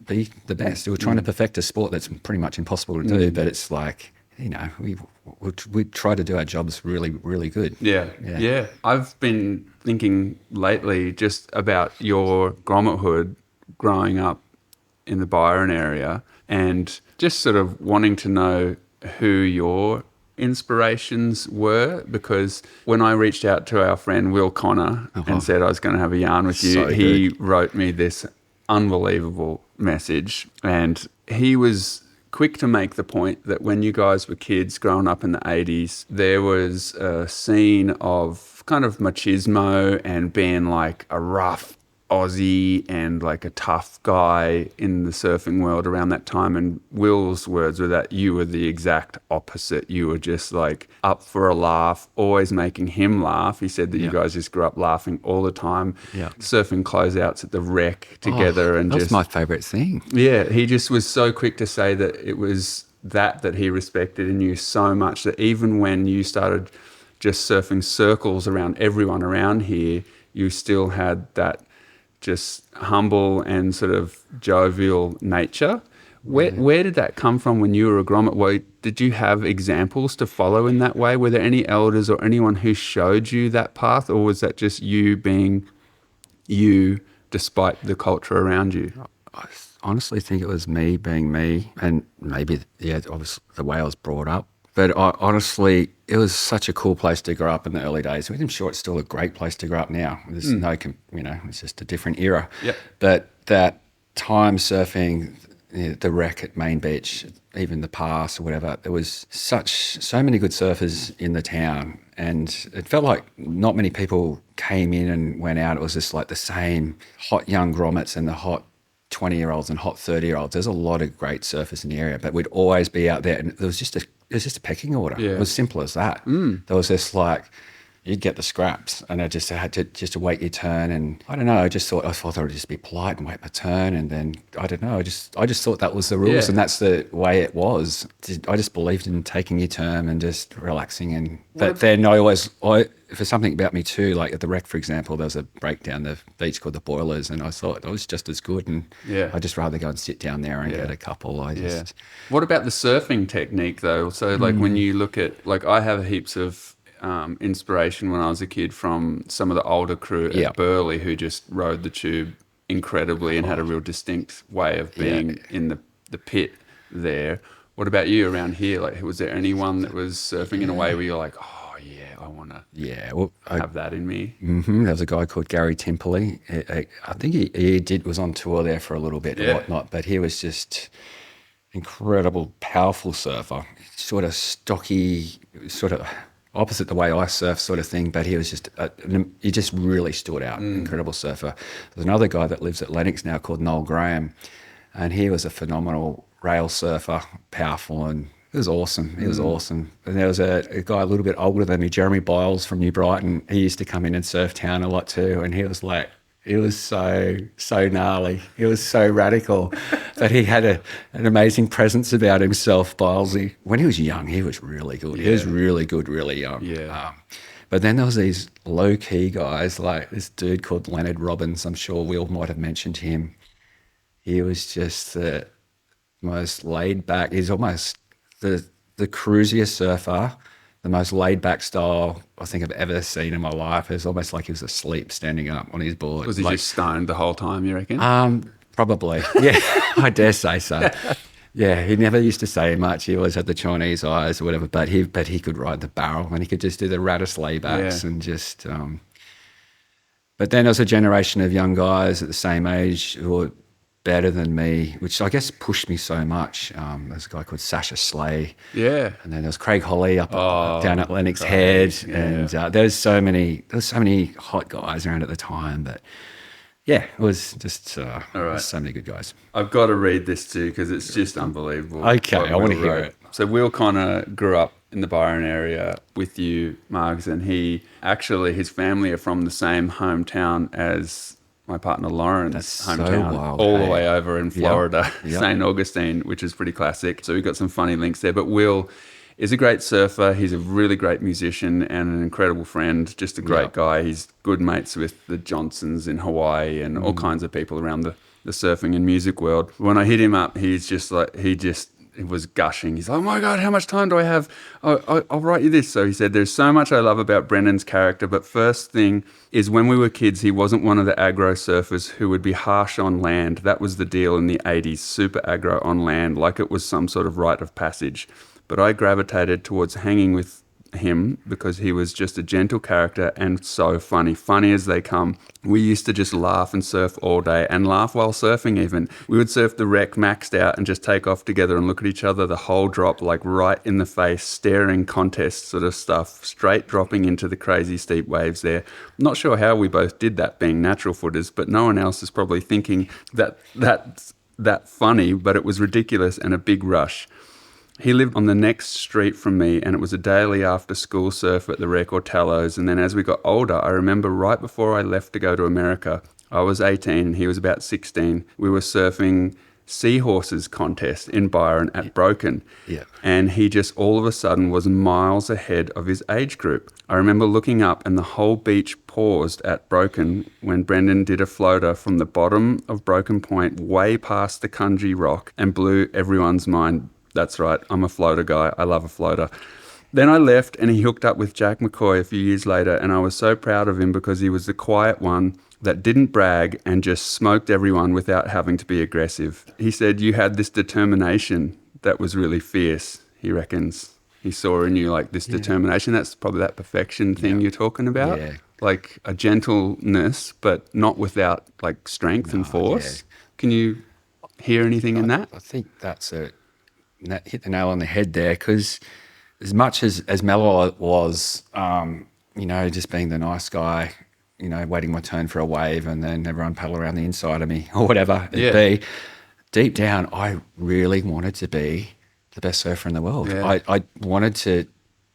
be the best. We were trying to perfect a sport that's pretty much impossible to do, but it's like, we try to do our jobs really, really good. Yeah. I've been thinking lately just about your grommethood growing up in the Byron area and just sort of wanting to know who your inspirations were, because when I reached out to our friend Will Connor and said I was going to have a yarn with you, he wrote me this unbelievable message, and he was quick to make the point that when you guys were kids growing up in the 80s, there was a scene of kind of machismo and being like a rough Aussie and like a tough guy in the surfing world around that time. And Will's words were that you were the exact opposite. You were just like up for a laugh, always making him laugh. He said that you guys just grew up laughing all the time, surfing closeouts at the wreck together. And that's my favourite thing. Yeah, he just was so quick to say that it was that he respected in you so much that even when you started just surfing circles around everyone around here, you still had that just humble and sort of jovial nature. Where did that come from when you were a grommet? Did you have examples to follow in that way? Were there any elders or anyone who showed you that path, or was that just you being you despite the culture around you? I honestly think it was me being me, and maybe, obviously the way I was brought up. But honestly, it was such a cool place to grow up in the early days. I'm sure it's still a great place to grow up now. There's it's just a different era. Yep. But that time surfing, the wreck at Main Beach, even the pass or whatever, there was so many good surfers in the town. And it felt like not many people came in and went out. It was just like the same hot young grommets and the hot 20-year-olds and hot 30-year-olds. There's a lot of great surfers in the area, but we'd always be out there, and there was just a pecking order. Yeah. It was simple as that. There was this like, you'd get the scraps, and I just had to wait your turn. And I don't know, I thought I would just be polite and wait my turn, and then I don't know, I just thought that was the rules, and that's the way it was. I just believed in taking your turn and just relaxing. But then for something about me too, like at the wreck, for example, there was a break down the beach called the Boilers, and I thought I was just as good, and I'd just rather go and sit down there and get a couple. What about the surfing technique though? So like when you look at, like I have heaps of inspiration when I was a kid from some of the older crew at Burleigh who just rode the tube incredibly and had a real distinct way of being in the pit there. What about you around here? Like, was there anyone that was surfing in a way where you're like, oh yeah, I want to have that in me? There was a guy called Gary Timperley. I think he was on tour there for a little bit and whatnot, but he was just incredible, powerful surfer, sort of stocky, sort of opposite the way I surf sort of thing, but he was he just really stood out, incredible surfer. There's another guy that lives at Lennox now called Noel Graham, and he was a phenomenal rail surfer, powerful, and it was awesome. He was awesome. And there was a guy a little bit older than me, Jeremy Biles from New Brighton. He used to come in and surf town a lot too, and he was like, he was so gnarly. He was so radical, but he had an amazing presence about himself, Bilesy. When he was young, he was really good. He was really good, really young. But then there was these low-key guys, like this dude called Leonard Robbins. I'm sure Will might have mentioned him. He was just the most laid-back. He's almost the cruisiest surfer, the most laid-back style I think I've ever seen in my life. It was almost like he was asleep standing up on his board. Was he just stoned the whole time, you reckon? Probably. Yeah, I dare say so. Yeah, he never used to say much. He always had the Chinese eyes or whatever, but he could ride the barrel and he could just do the raddest laybacks and just... But then there was a generation of young guys at the same age who were better than me, which I guess pushed me so much. There's a guy called Sasha Slay. Yeah. And then there was Craig Holly up down at Lennox Craig, Head. yeah. And there was so many hot guys around at the time. But yeah, it was just there's so many good guys. I've got to read this too because it's just unbelievable. Okay, what I want to Will hear wrote. it. So Will Connor grew up in the Byron area with you, Margs, and his family are from the same hometown as my partner Lauren's That's hometown, so wild, all hey? the way over in Florida, Yep. St. Augustine, which is pretty classic. So we've got some funny links there. But Will is a great surfer. He's a really great musician and an incredible friend, just a great guy. He's good mates with the Johnsons in Hawaii and all kinds of people around the surfing and music world. When I hit him up, he's just like, he was gushing. He's like, oh my God, how much time do I have? I'll write you this. So he said, there's so much I love about Brendan's character, but first thing is when we were kids, he wasn't one of the aggro surfers who would be harsh on land. That was the deal in the 80s, super aggro on land, like it was some sort of rite of passage. But I gravitated towards hanging with him because he was just a gentle character and so funny as they come. We used to just laugh and surf all day and laugh while surfing even. We would surf the wreck maxed out and just take off together and look at each other the whole drop, like right in the face, staring contest sort of stuff, straight dropping into the crazy steep waves there. Not sure how we both did that being natural footers, but no one else is probably thinking that's that funny, but it was ridiculous and a big rush. He lived on the next street from me, and it was a daily after-school surf at the Wreck or Tallows. And then as we got older, I remember right before I left to go to America, I was 18, he was about 16. We were surfing seahorses contest in Byron at Broken. Yeah. And he just all of a sudden was miles ahead of his age group. I remember looking up and the whole beach paused at Broken when Brenden did a floater from the bottom of Broken Point way past the Kunji Rock and blew everyone's mind. That's right, I'm a floater guy. I love a floater. Then I left and he hooked up with Jack McCoy a few years later, and I was so proud of him because he was the quiet one that didn't brag and just smoked everyone without having to be aggressive. He said you had this determination that was really fierce, he reckons. He saw in you like this determination. That's probably that perfection thing you're talking about. Yeah. Like a gentleness, but not without like strength and force. Yeah. Can you hear anything in that? I think that's that hit the nail on the head there, because as much as mellow was, just being the nice guy, waiting my turn for a wave and then everyone paddle around the inside of me or whatever it be, deep down, I really wanted to be the best surfer in the world. Yeah. I wanted to,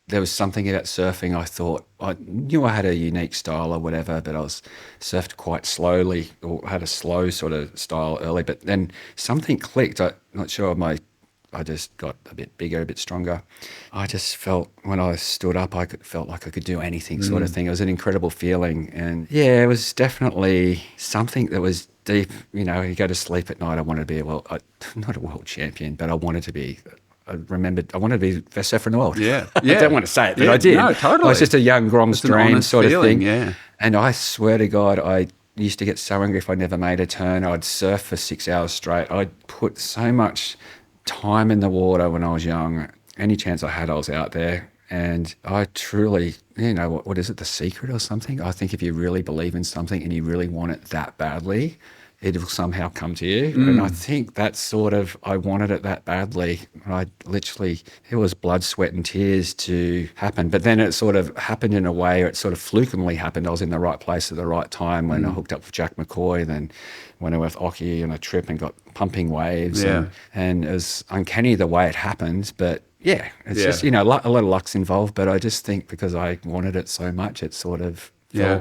there was something about surfing, I thought, I knew I had a unique style or whatever, but I was surfed quite slowly or had a slow sort of style early, but then something clicked. I'm not sure I just got a bit bigger, a bit stronger. I just felt when I stood up, felt like I could do anything sort of thing. It was an incredible feeling. And yeah, it was definitely something that was deep. You go to sleep at night, I wanted to be not a world champion, but I wanted to be, I wanted to be the best surfer in the world. Yeah. I don't want to say it, but I did. No, totally. I was just a young Grom stream sort of thing. Yeah. And I swear to God, I used to get so angry if I never made a turn. I'd surf for 6 hours straight. I'd put so much time in the water when I was young. Any chance I had, I was out there. And I truly, what is it, The Secret or something? I think if you really believe in something and you really want it that badly, it will somehow come to you. And I think that's sort of, I wanted it that badly. I literally, it was blood, sweat and tears to happen. But then it sort of happened in a way, or it sort of flukingly happened. I was in the right place at the right time when I hooked up with Jack McCoy, then went with Aussie on a trip and got pumping waves. Yeah. And it was uncanny the way it happened. But yeah, it's just, a lot of luck's involved. But I just think because I wanted it so much, it sort of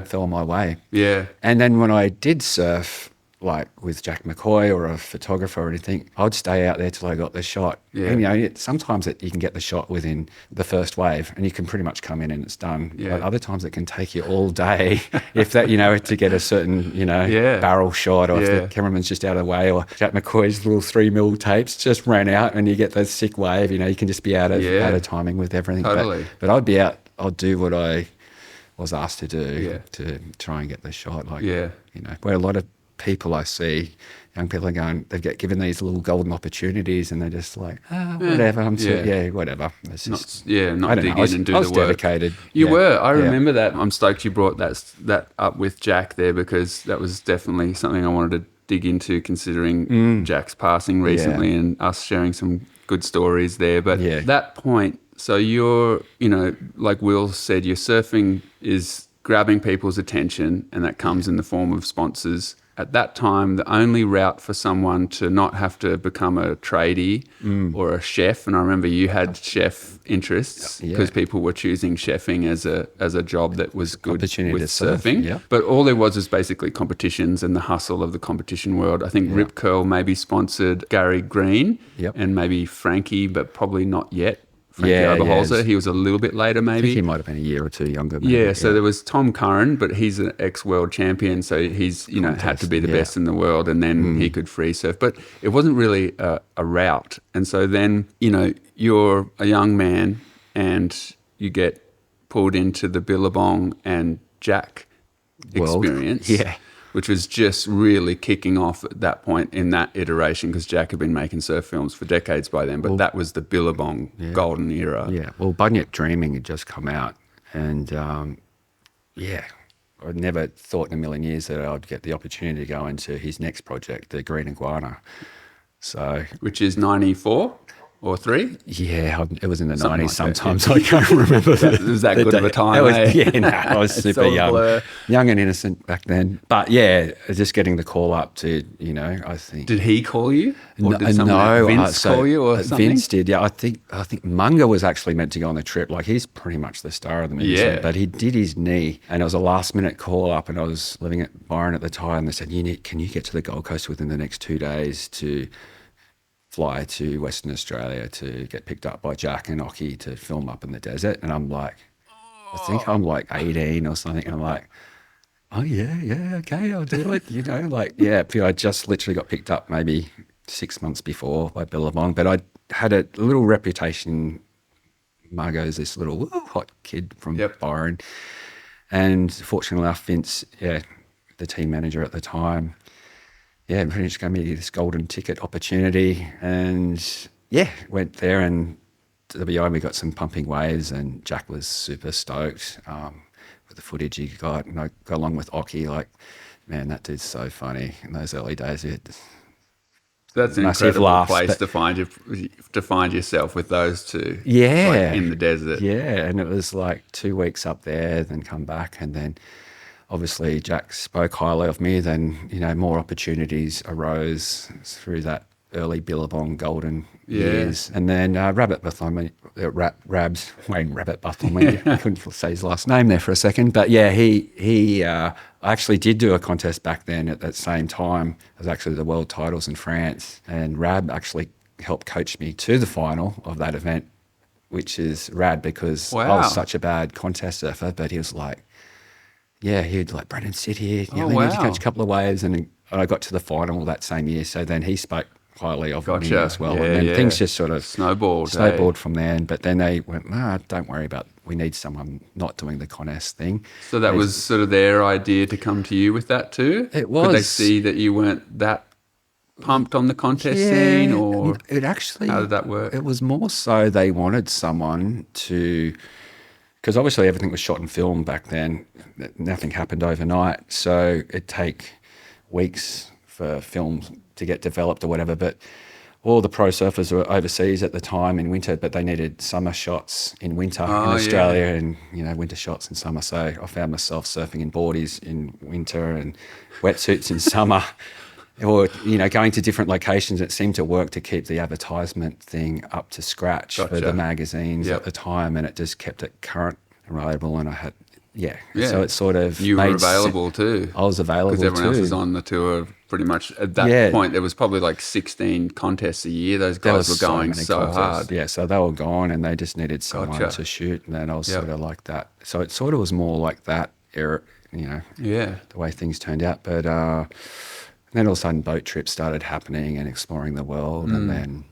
fell my way. Yeah. And then when I did surf, like with Jack McCoy or a photographer or anything, I'd stay out there till I got the shot. Yeah. And, sometimes you can get the shot within the first wave and you can pretty much come in and it's done. Yeah. But other times it can take you all day if that, to get a certain, barrel shot, or if the cameraman's just out of the way, or Jack McCoy's little 3mm tapes just ran out and you get the sick wave, you can just be out of timing with everything. Totally. But I'd be out, I'll do what I was asked to do to try and get the shot. Where a lot of people I see, young people are going, they get given these little golden opportunities and they're just like, whatever, whatever. It's just, not dig in and do the work. I was dedicated. You were. I remember that. I'm stoked you brought that up with Jack there, because that was definitely something I wanted to dig into, considering Jack's passing recently and us sharing some good stories there. But that point, so you're, like Will said, your surfing is grabbing people's attention, and that comes in the form of sponsors. At that time, the only route for someone to not have to become a tradie or a chef, and I remember you had chef interests because people were choosing chefing as a job that was good with surfing. Yeah. But all there was basically competitions and the hustle of the competition world. I think Rip Curl maybe sponsored Gary Green and maybe Frankie, but probably not yet. Frankie Oberholzer. He was a little bit later, maybe. I think he might have been a year or two younger. Maybe. Yeah, so there was Tom Curran, but he's an ex-world champion, so he's had to be the best in the world, and then he could free surf. But it wasn't really a route. And so then, you're a young man and you get pulled into the Billabong and Jack experience. Which was just really kicking off at that point in that iteration, because Jack had been making surf films for decades by then, but that was the Billabong golden era. Yeah, well, Bunyip Dreaming had just come out, and I'd never thought in a million years that I'd get the opportunity to go into his next project, the Green Iguana. So, which is 94 or 3? Yeah, it was in the Something 90s like sometimes. That, I can't remember. Was that good of a time, I was super young. Young and innocent back then. But just getting the call up to, I think. Did he call you? Or did Vince call you or something? Vince did, yeah. I think Munga was actually meant to go on the trip. Like, he's pretty much the star of the movie. Yeah. But he did his knee, and it was a last-minute call up, and I was living at Byron at the time, and they said, can you get to the Gold Coast within the next 2 days to fly to Western Australia to get picked up by Jack and Occy to film up in the desert? And I'm like, I think I'm like 18 or something. And I'm like, oh, yeah, okay, I'll do it. I just literally got picked up maybe 6 months before by Billabong. But I had a little reputation. Margo's this little hot kid from Byron. And fortunately enough, Vince, the team manager at the time, pretty much gave me this golden ticket opportunity, and went there, and we got some pumping waves, and Jack was super stoked with the footage he got, and I got along with Occy. Like, man, that dude's so funny in those early days. That's an incredible place to find yourself with those two. Yeah, in the desert. Yeah, and it was like 2 weeks up there, then come back, and then obviously Jack spoke highly of me. Then more opportunities arose through that early Billabong golden years, and then Rabbit Bartholomew, Wayne Rabbit Bartholomew. I couldn't say his last name there for a second, but he actually did do a contest back then at that same time. It was actually the world titles in France, and Rab actually helped coach me to the final of that event, which is rad because I was such a bad contest surfer, but he was like, he'd like, Brenden, sit here. You need to catch a couple of waves. And I got to the final that same year. So then he spoke highly of me as well. Yeah, and then things just sort of snowballed from there. But then they went, don't worry about it. We need someone not doing the contest thing. So that was sort of their idea to come to you with that too? It was. Could they see that you weren't that pumped on the contest scene, or it actually, how did that work? It was more so they wanted someone to... Because obviously everything was shot in film back then. Nothing happened overnight. So it'd take weeks for films to get developed or whatever. But all the pro surfers were overseas at the time in winter, but they needed summer shots in winter in Australia and, winter shots in summer. So I found myself surfing in boardies in winter and wetsuits in summer. Or, going to different locations. It seemed to work to keep the advertisement thing up to scratch for the magazines at the time, and it just kept it current and reliable. And I had, so it sort of you were available too. I was available because everyone too. else was on the tour pretty much. At that point, there was probably like 16 contests a year. Those guys were going so hard. Yeah, so they were gone, and they just needed someone to shoot. And then I was sort of like that. So it sort of was more like that era, the way things turned out. But then all of a sudden boat trips started happening and exploring the world, and then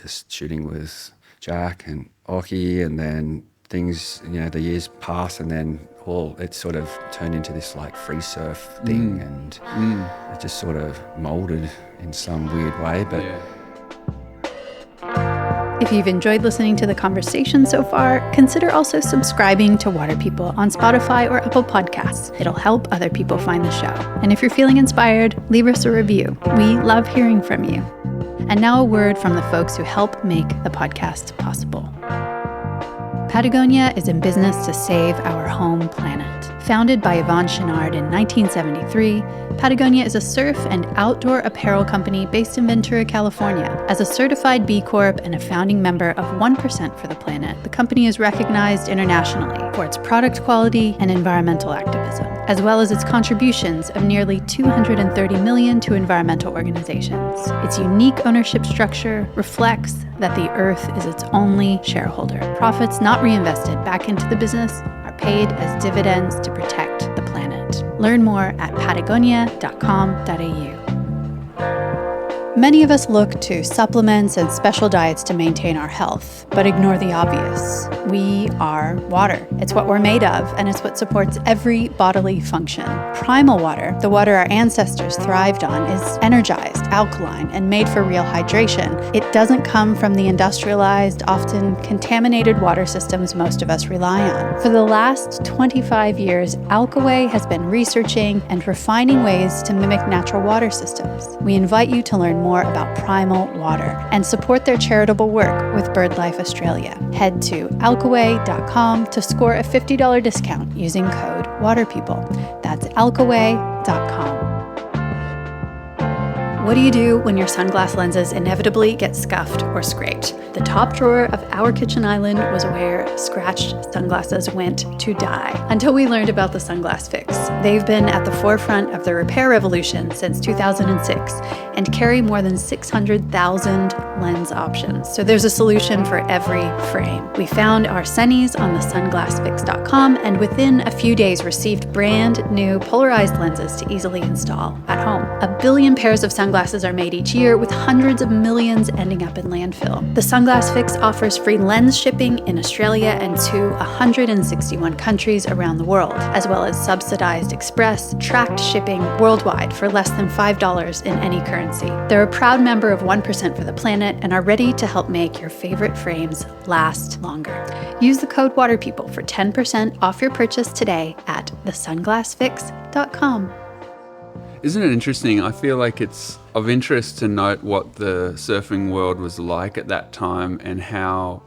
just shooting with Jack and Occy, and then things, the years pass, and then it sort of turned into this like free surf thing, and it just sort of molded in some weird way. But If you've enjoyed listening to the conversation so far, consider also subscribing to Water People on Spotify or Apple Podcasts. It'll help other people find the show. And if you're feeling inspired, leave us a review. We love hearing from you. And now a word from the folks who help make the podcast possible. Patagonia is in business to save our home planet. Founded by Yvonne Chenard in 1973, Patagonia is a surf and outdoor apparel company based in Ventura, California. As a certified B Corp and a founding member of 1% for the Planet, the company is recognized internationally for its product quality and environmental activism, as well as its contributions of nearly $230 million to environmental organizations. Its unique ownership structure reflects that the Earth is its only shareholder. Profits not reinvested back into the business are paid as dividends to protect the planet. Learn more at patagonia.com.au. Many of us look to supplements and special diets to maintain our health, but ignore the obvious. We are water. It's what we're made of, and it's what supports every bodily function. Primal water, the water our ancestors thrived on, is energized, alkaline, and made for real hydration. It doesn't come from the industrialized, often contaminated water systems most of us rely on. For the last 25 years, Alkaway has been researching and refining ways to mimic natural water systems. We invite you to learn more about primal water and support their charitable work with BirdLife Australia. Head to alkaway.com to score a $50 discount using code WATERPeople. That's alkaway.com. What do you do when your sunglass lenses inevitably get scuffed or scraped? The top drawer of our kitchen island was where scratched sunglasses went to die, until we learned about the Sunglass Fix. They've been at the forefront of the repair revolution since 2006 and carry more than 600,000 lens options. So there's a solution for every frame. We found our sunnies on the sunglassfix.com and within a few days received brand new polarized lenses to easily install at home. 1 billion pairs of sunglasses are made each year, with hundreds of millions ending up in landfill. The Sunglass Fix offers free lens shipping in Australia and to 161 countries around the world, as well as subsidized express, tracked shipping worldwide for less than $5 in any currency. They're a proud member of 1% for the Planet and are ready to help make your favorite frames last longer. Use the code WATERPeople for 10% off your purchase today at thesunglassfix.com. Isn't it interesting? I feel like it's of interest to note what the surfing world was like at that time and how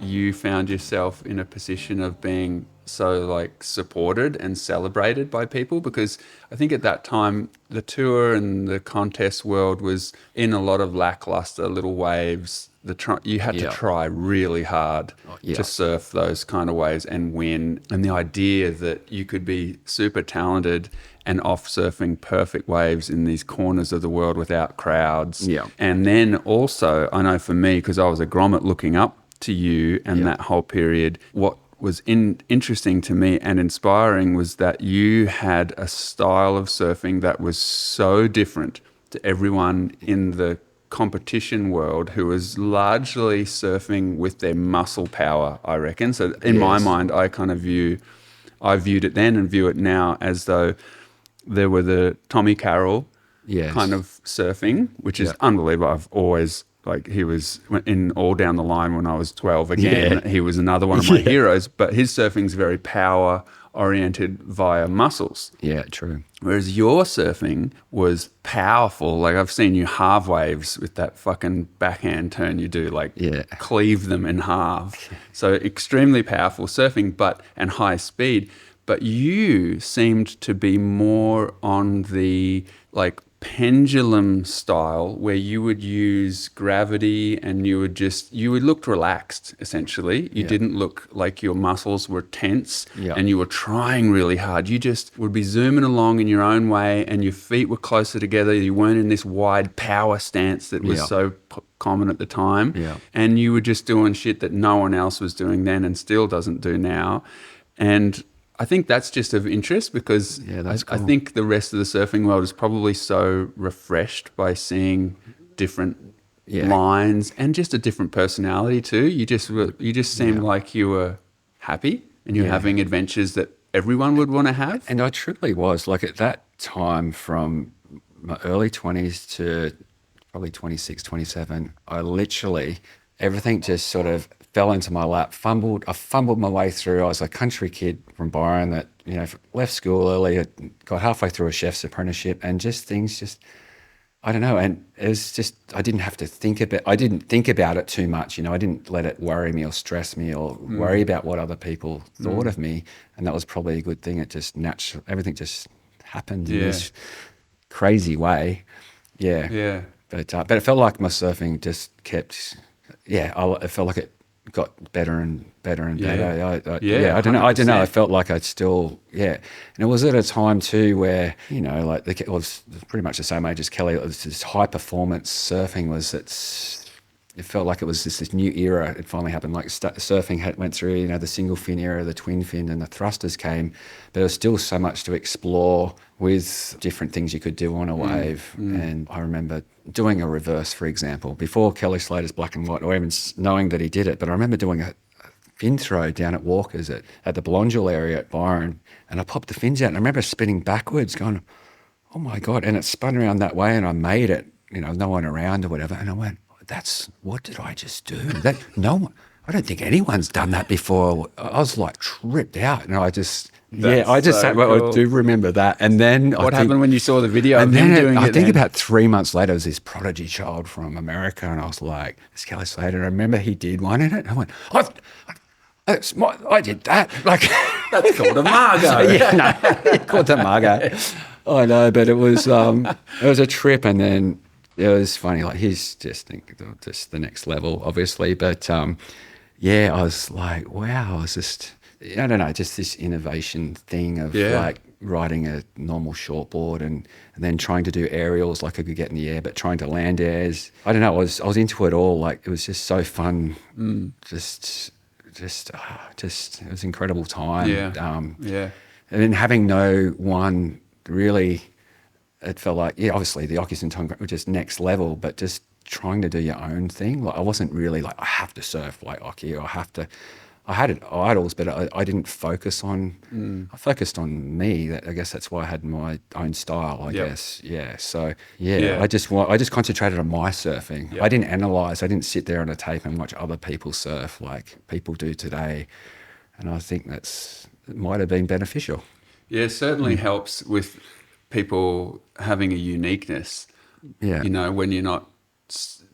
you found yourself in a position of being so like supported and celebrated by people, because I think at that time the tour and the contest world was in a lot of lackluster little waves. You had to try really hard to surf those kind of waves and win. And the idea that you could be super talented and off surfing perfect waves in these corners of the world without crowds. Yeah. And then also, I know for me, because I was a grommet looking up to you and that whole period, what was interesting to me and inspiring was that you had a style of surfing that was so different to everyone in the competition world who was largely surfing with their muscle power, I reckon. So in my mind, I viewed it then and view it now as though there were the Tommy Carroll kind of surfing, which is unbelievable. I've always, he was in All Down the Line when I was 12 again. Yeah. He was another one of my heroes, but his surfing's very power oriented via muscles. Yeah, true. Whereas your surfing was powerful. I've seen you halve waves with that fucking backhand turn you do, cleave them in half. So extremely powerful surfing, and high speed. But you seemed to be more on the pendulum style, where you would use gravity and you would look relaxed, essentially. You didn't look like your muscles were tense and you were trying really hard. You just would be zooming along in your own way and your feet were closer together. You weren't in this wide power stance that was so common at the time. Yeah. And you were just doing shit that no one else was doing then and still doesn't do now. And I think that's just of interest because I think the rest of the surfing world is probably so refreshed by seeing different lines and just a different personality too. You just seemed like you were happy and you're having adventures that everyone would want to have. And I truly was. At that time, from my early 20s to probably 26, 27, I literally everything just sort of fell into my lap. I fumbled my way through. I was a country kid from Byron that, you know, left school early, got halfway through a chef's apprenticeship, and just things just, I don't know. And it was just, I didn't think about it too much. You know, I didn't let it worry me or stress me or worry about what other people thought of me. And that was probably a good thing. It just everything just happened in this crazy way. Yeah. Yeah. But it felt like my surfing just kept, it felt like it got better and better and better. I don't know. I felt like I'd still, and it was at a time too where, you know, like it was pretty much the same age as Kelly. It was this high performance surfing it felt like it was this new era. It finally happened. Like surfing went through, you know, the single fin era, the twin fin, and the thrusters came. But there was still so much to explore with different things you could do on a wave. And I remember doing a reverse, for example, before Kelly Slater's Black and White, or even knowing that he did it. But I remember doing a fin throw down at Walker's at the Belongil area at Byron, and I popped the fins out. And I remember spinning backwards, going, "Oh my God!" And it spun around that way, and I made it. You know, no one around or whatever. And I went, what did I just do? I don't think anyone's done that before. I was like tripped out, and I do remember that. And then what happened when you saw the video of him doing it? I think about 3 months later, it was this prodigy child from America, and I was like, "It's Kelly Slater." And I remember he did one in it. And I went, I did that. Like that's called a Margo. He called it Margo. I know, but it was a trip, and then. It was funny, like he's just the next level, obviously. But I was like, wow, I was just, I don't know, just this innovation thing of like riding a normal shortboard and then trying to do aerials like I could get in the air, but trying to land airs. I don't know, I was into it all. Like it was just so fun. Just it was an incredible time. And then having no one really. It felt like, obviously the Ockies and Tonga were just next level, but just trying to do your own thing. Like I wasn't really like, I have to surf like Ockie, or I had idols, but I didn't focus on, I focused on me. I guess that's why I had my own style, I guess. Yeah. So, I just concentrated on my surfing. I didn't analyze, I didn't sit there on a tape and watch other people surf like people do today. And I think it might have been beneficial. Yeah, it certainly helps with people having a uniqueness, you know, when you're not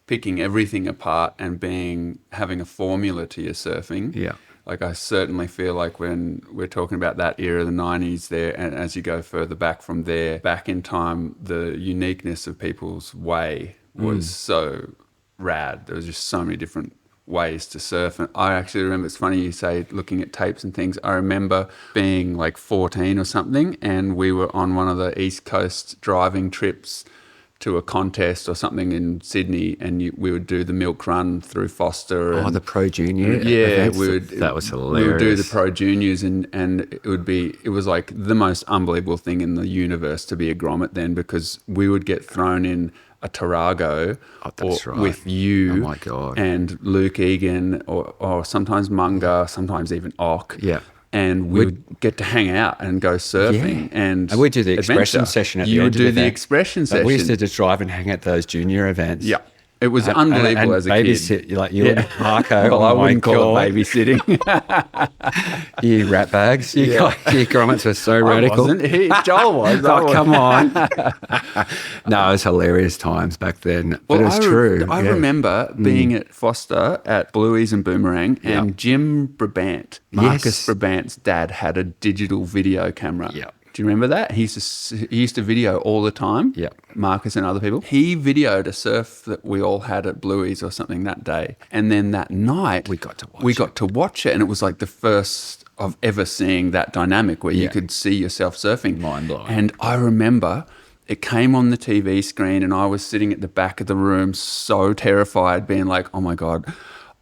picking everything apart and having a formula to your surfing. Yeah. Like I certainly feel like when we're talking about that era of the 90s there, and as you go further back from there, back in time, the uniqueness of people's way was so rad. There was just so many different ways to surf. And I actually remember, it's funny you say looking at tapes and things. I remember being like 14 or something, and we were on one of the East Coast driving trips to a contest or something in Sydney, and we would do the milk run through Foster. And, the Pro Junior. Yeah, that was hilarious. We would do the Pro Juniors, and it was like the most unbelievable thing in the universe to be a grommet then, because we would get thrown in a Tarago with you, oh my God, and Luke Egan, or sometimes Munga, sometimes even Ock. Yeah. And we would get to hang out and go surfing. And we'd do the expression session at the end of the event. You would do the expression session. We used to just drive and hang at those junior events. Yeah. It was unbelievable as a babysit, kid. Like you and Marco. Well, I wouldn't call it babysitting. You rat bags. You grommets were so radical. Joel was. Come on. No, it was hilarious times back then. But it was true. I remember being at Foster at Bluey's and Boomerang, and Jim Brabant, Marcus Brabant's dad, had a digital video camera. Yeah. Do you remember that? He used to video all the time. Yeah. Marcus and other people. He videoed a surf that we all had at Bluey's or something that day. And then that night we got to watch it. And it was like the first of ever seeing that dynamic where you could see yourself surfing. Mind blowing. And I remember it came on the TV screen, and I was sitting at the back of the room so terrified, being like, oh my God,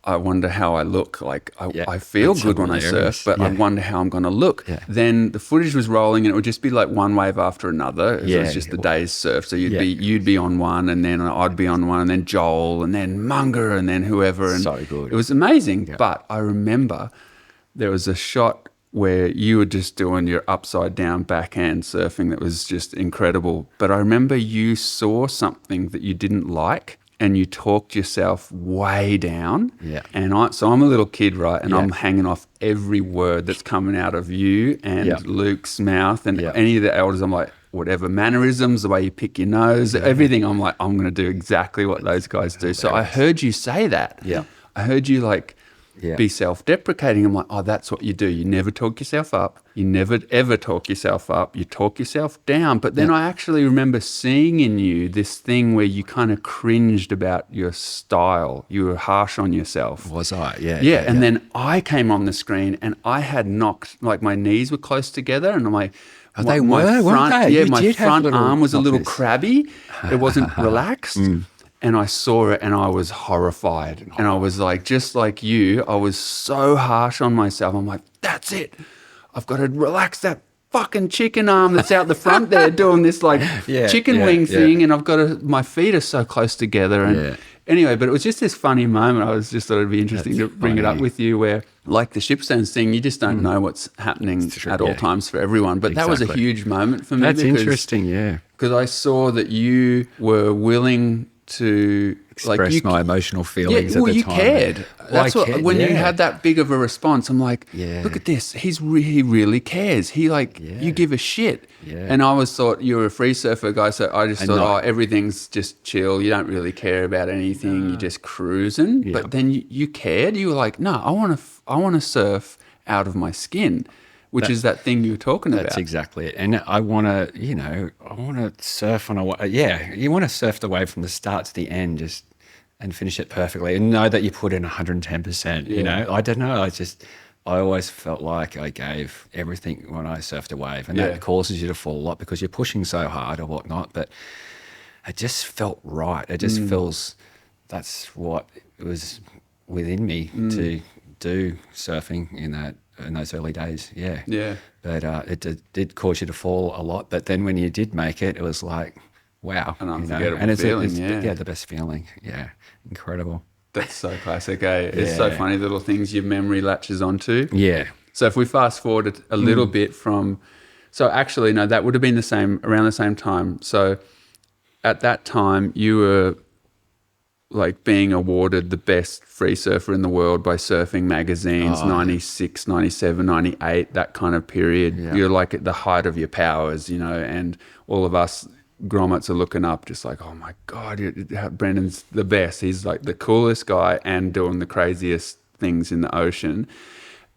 I wonder how I look. Like I feel good when I surf, but I wonder how I'm going to look. Yeah. Then the footage was rolling, and it would just be like one wave after another. It was just the day's surf. So you'd be on one, and then I'd be on one, and then Joel, and then Munger, and then whoever. And so good. It was amazing. Yeah. But I remember there was a shot where you were just doing your upside down backhand surfing that was just incredible. But I remember you saw something that you didn't like, and you talked yourself way down. Yeah. And so I'm a little kid, right? And Yeah. I'm hanging off every word that's coming out of you and Yeah. Luke's mouth and Yeah. any of the elders. I'm like, whatever mannerisms, the way you pick your nose, everything. I'm like, I'm going to do exactly what those guys do. So I heard you say that. Yeah. I heard you like Yeah. be self-deprecating. I'm like, oh, that's what you do. You never talk yourself up. You never ever talk yourself up. You talk yourself down. But then I actually remember seeing in you this thing where you kind of cringed about your style. You were harsh on yourself. Was I? Yeah. Yeah. And then I came on the screen and I had knocked, like my knees were close together and they were, weren't front, they? yeah, You my did have front little arm was a little knockers. crabby. It wasn't relaxed. And I saw it and I was horrified. And I was like, just like you, I was so harsh on myself. I'm like, that's it. I've got to relax that fucking chicken arm that's out the front there doing this like chicken wing thing. And I've got to, my feet are so close together. And anyway, but it was just this funny moment. I was just thought it'd be interesting to bring it up with you where like the shipstones thing, you just don't know what's happening at all times for everyone. But that was a huge moment for me. That's interesting, yeah. Because I saw that you were willing to Express my emotional feelings at the you time. cared. That's I what cared, when you had that big of a response. I'm like, look at this. He really cares. He you give a shit. Yeah. And I always thought you were a free surfer guy, so I just thought, everything's just chill. You don't really care about anything. You're just cruising. Yeah. But then you cared. You were like, no, I want to surf out of my skin. Which is that thing you were talking about. That's exactly it. And I want to, surf on you want to surf the wave from the start to the end and finish it perfectly and know that you put in 110%, you know. I don't know. I always felt like I gave everything when I surfed a wave, and that causes you to fall a lot because you're pushing so hard or whatnot, but it just felt right. It just feels, that's what was within me to do surfing in those early days, yeah. But it did cause you to fall a lot. But then when you did make it, it was like, wow. An unforgettable it's feeling, the best feeling. Yeah, incredible. That's so classic, eh? It's so funny, little things your memory latches onto. Yeah. So if we fast forward a little bit from... So actually, no, that would have been around the same time. So at that time, you were like being awarded the best free surfer in the world by surfing magazines, 96, 97, 98, that kind of period. Yeah. You're like at the height of your powers, you know, and all of us grommets are looking up just like, oh my God, Brendan's the best. He's like the coolest guy and doing the craziest things in the ocean.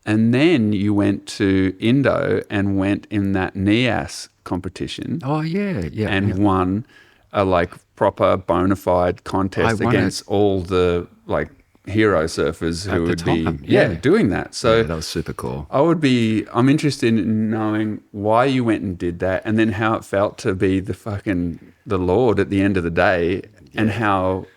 And then you went to Indo and went in that NIAS competition. Oh, yeah. And won a like proper bona fide contest against all the like hero surfers who would be doing that. So that was super cool. I'm interested in knowing why you went and did that, and then how it felt to be the Lord at the end of the day, and how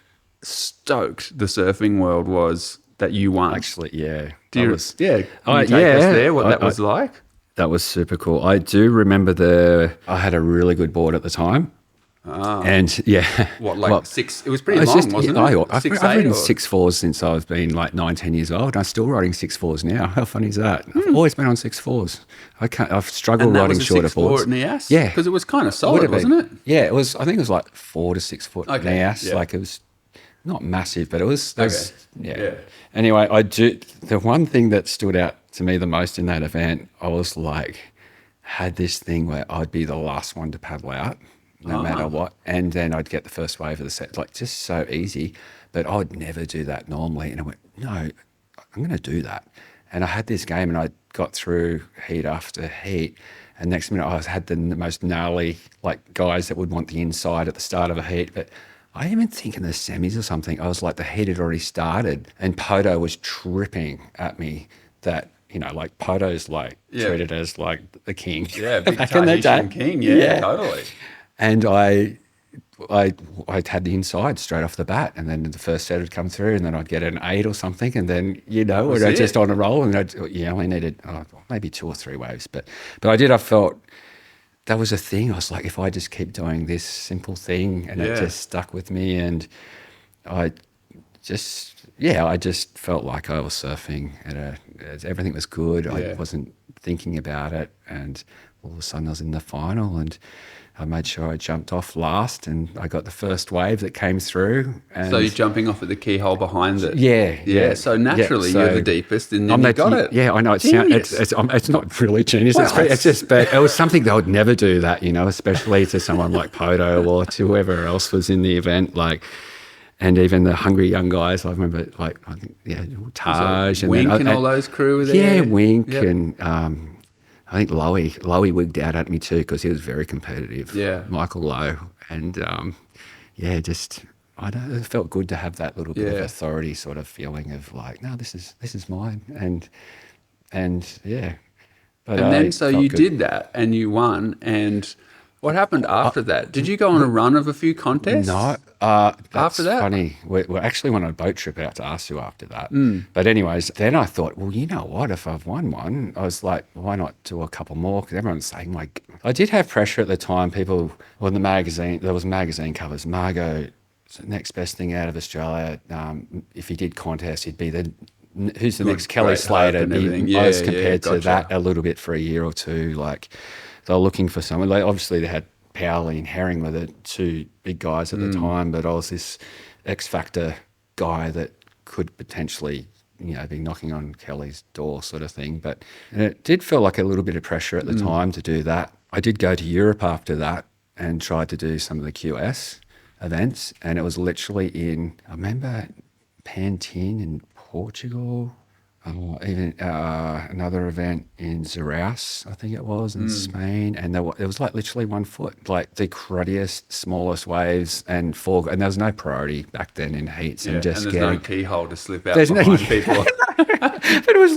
stoked the surfing world was that you won. Actually, yeah. Can you take us there, what that was like? That was super cool. I do remember I had a really good board at the time. And six? It was pretty long, wasn't it? I've ridden 6.4s since I've been like 19 years old. I'm still riding 6.4s now. How funny is that? I've always been on 6.4s. I've struggled riding shorter boards. And that was a 6.4 at NIAS? Yeah. Because it was kind of solid, wasn't it? Yeah, it was. I think it was like 4 to 6 foot NIAS. Yeah. Like it was not massive, but it was. Anyway, the one thing that stood out to me the most in that event, I was like, had this thing where I'd be the last one to paddle out, no matter what, and then I'd get the first wave of the set, like just so easy. But I would never do that normally, and I went, no, I'm going to do that. And I had this game, and I got through heat after heat, and next minute I had the most gnarly like guys that would want the inside at the start of a heat, but I even think in the semis or something, I was like the heat had already started, and Poto was tripping at me that, you know, like Poto's like treated as like the king. Yeah, big back in the day. king. Yeah, totally. And I had the inside straight off the bat, and then the first set would come through, and then I'd get an 8 or something, and then, you know, I'd just on a roll, and I only needed maybe 2 or 3 waves. But I felt that was a thing. I was like, if I just keep doing this simple thing, and it just stuck with me, and I just felt like I was surfing, and everything was good. I wasn't thinking about it, and all of a sudden I was in the final, and I made sure I jumped off last, and I got the first wave that came through. And So you're jumping off at the keyhole behind it. Yeah. So naturally, Yeah, so you're the deepest, and then you got it. Yeah, I know. It's not really genius. Well, It's just, but it was something that I would never do that, especially to someone like Poto or to whoever else was in the event, and even the hungry young guys. I remember, I think, Taj and Wink then, and all those crew were there. Yeah, Wink Yep. and. I think Lowy wigged out at me too because he was very competitive. Yeah. Michael Lowe. And it felt good to have that little bit of authority sort of feeling of no, this is mine. And yeah. But and then so you good. did that and you won. And what happened after that? Did you go on a run of a few contests? No. That's After that? funny. We actually went on a boat trip out to Aussie after that. But anyways, then I thought, well, you know what? If I've won one, I was like, why not do a couple more? Because everyone's saying, I did have pressure at the time. People, the magazine, there was magazine covers. Margo, the next best thing out of Australia. If he did contest, he'd be who's the next Kelly great Slater? hope and everything. I was compared Gotcha. to that a little bit for a year or two. They were looking for someone. Obviously, they had Powley and Herring were the two big guys at the time, but I was this X Factor guy that could potentially, be knocking on Kelly's door sort of thing. And it did feel like a little bit of pressure at the time to do that. I did go to Europe after that and tried to do some of the QS events, and it was literally I remember Pantin in Portugal, even another event in Zaraus, I think it was, in Spain, and it was literally 1 foot, the cruddiest, smallest waves, and there was no priority back then in heats, and just and there's no keyhole to slip out There's behind people. But it was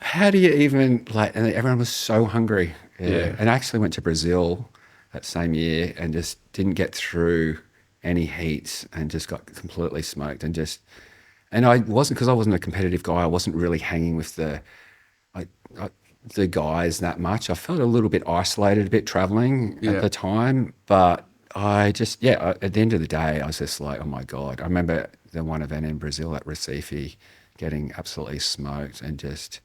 how do you even and everyone was so hungry. Yeah. And I actually went to Brazil that same year and just didn't get through any heats and just got completely smoked and I wasn't, because I wasn't a competitive guy, I wasn't really hanging with the guys that much. I felt a little bit isolated, a bit traveling at the time, but I just, at the end of the day, I was just like, oh my God. I remember the one event in Brazil at Recife getting absolutely smoked and just,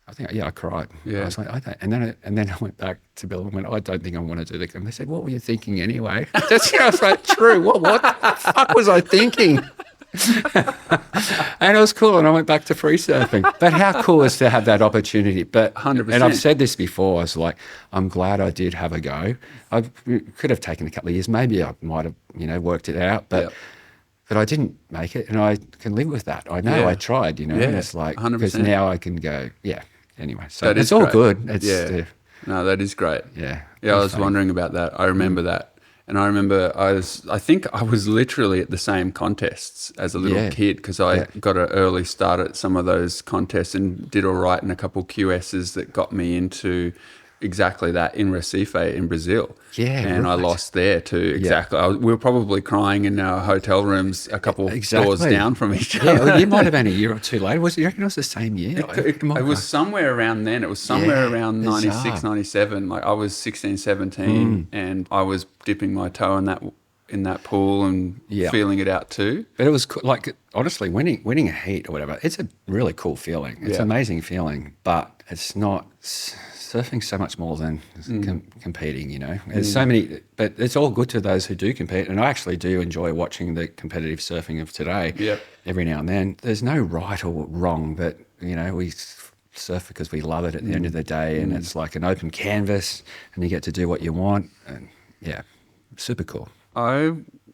I cried. Yeah. I was like, and then I went back to Bill and went, I don't think I want to do the. And they said, what were you thinking anyway? I was like, true. What the fuck was I thinking? And it was cool, and I went back to free surfing. But how cool is to have that opportunity? But 100%. And I've said this before. I was like, I'm glad I did have a go. I could have taken a couple of years. Maybe I might have, worked it out. But I didn't make it, and I can live with that. I know I tried. And it's 100%. because now I can go. Yeah. Anyway, so That is it's all great. good. It's No, that is great. Yeah. I was wondering about that. I remember that. And I remember I think I was literally at the same contests as a little kid, because I got an early start at some of those contests and did all right in a couple QSs that got me into exactly that in Recife in Brazil. Yeah, and I right. lost there too. Exactly. We were probably crying in our hotel rooms a couple doors down from each other. Yeah, well, you might have been a year or two later. You reckon it was the same year? It was somewhere around then. It was somewhere around bizarre. 96, 97. I was 16, 17, and I was dipping my toe in that pool and feeling it out too. But it was honestly, winning a heat or whatever, it's a really cool feeling. It's an amazing feeling, but it's not. Surfing's so much more than competing, There's so many, but it's all good to those who do compete. And I actually do enjoy watching the competitive surfing of today every now and then. There's no right or wrong, but, we surf because we love it at the end of the day. And it's like an open canvas and you get to do what you want. And super cool. I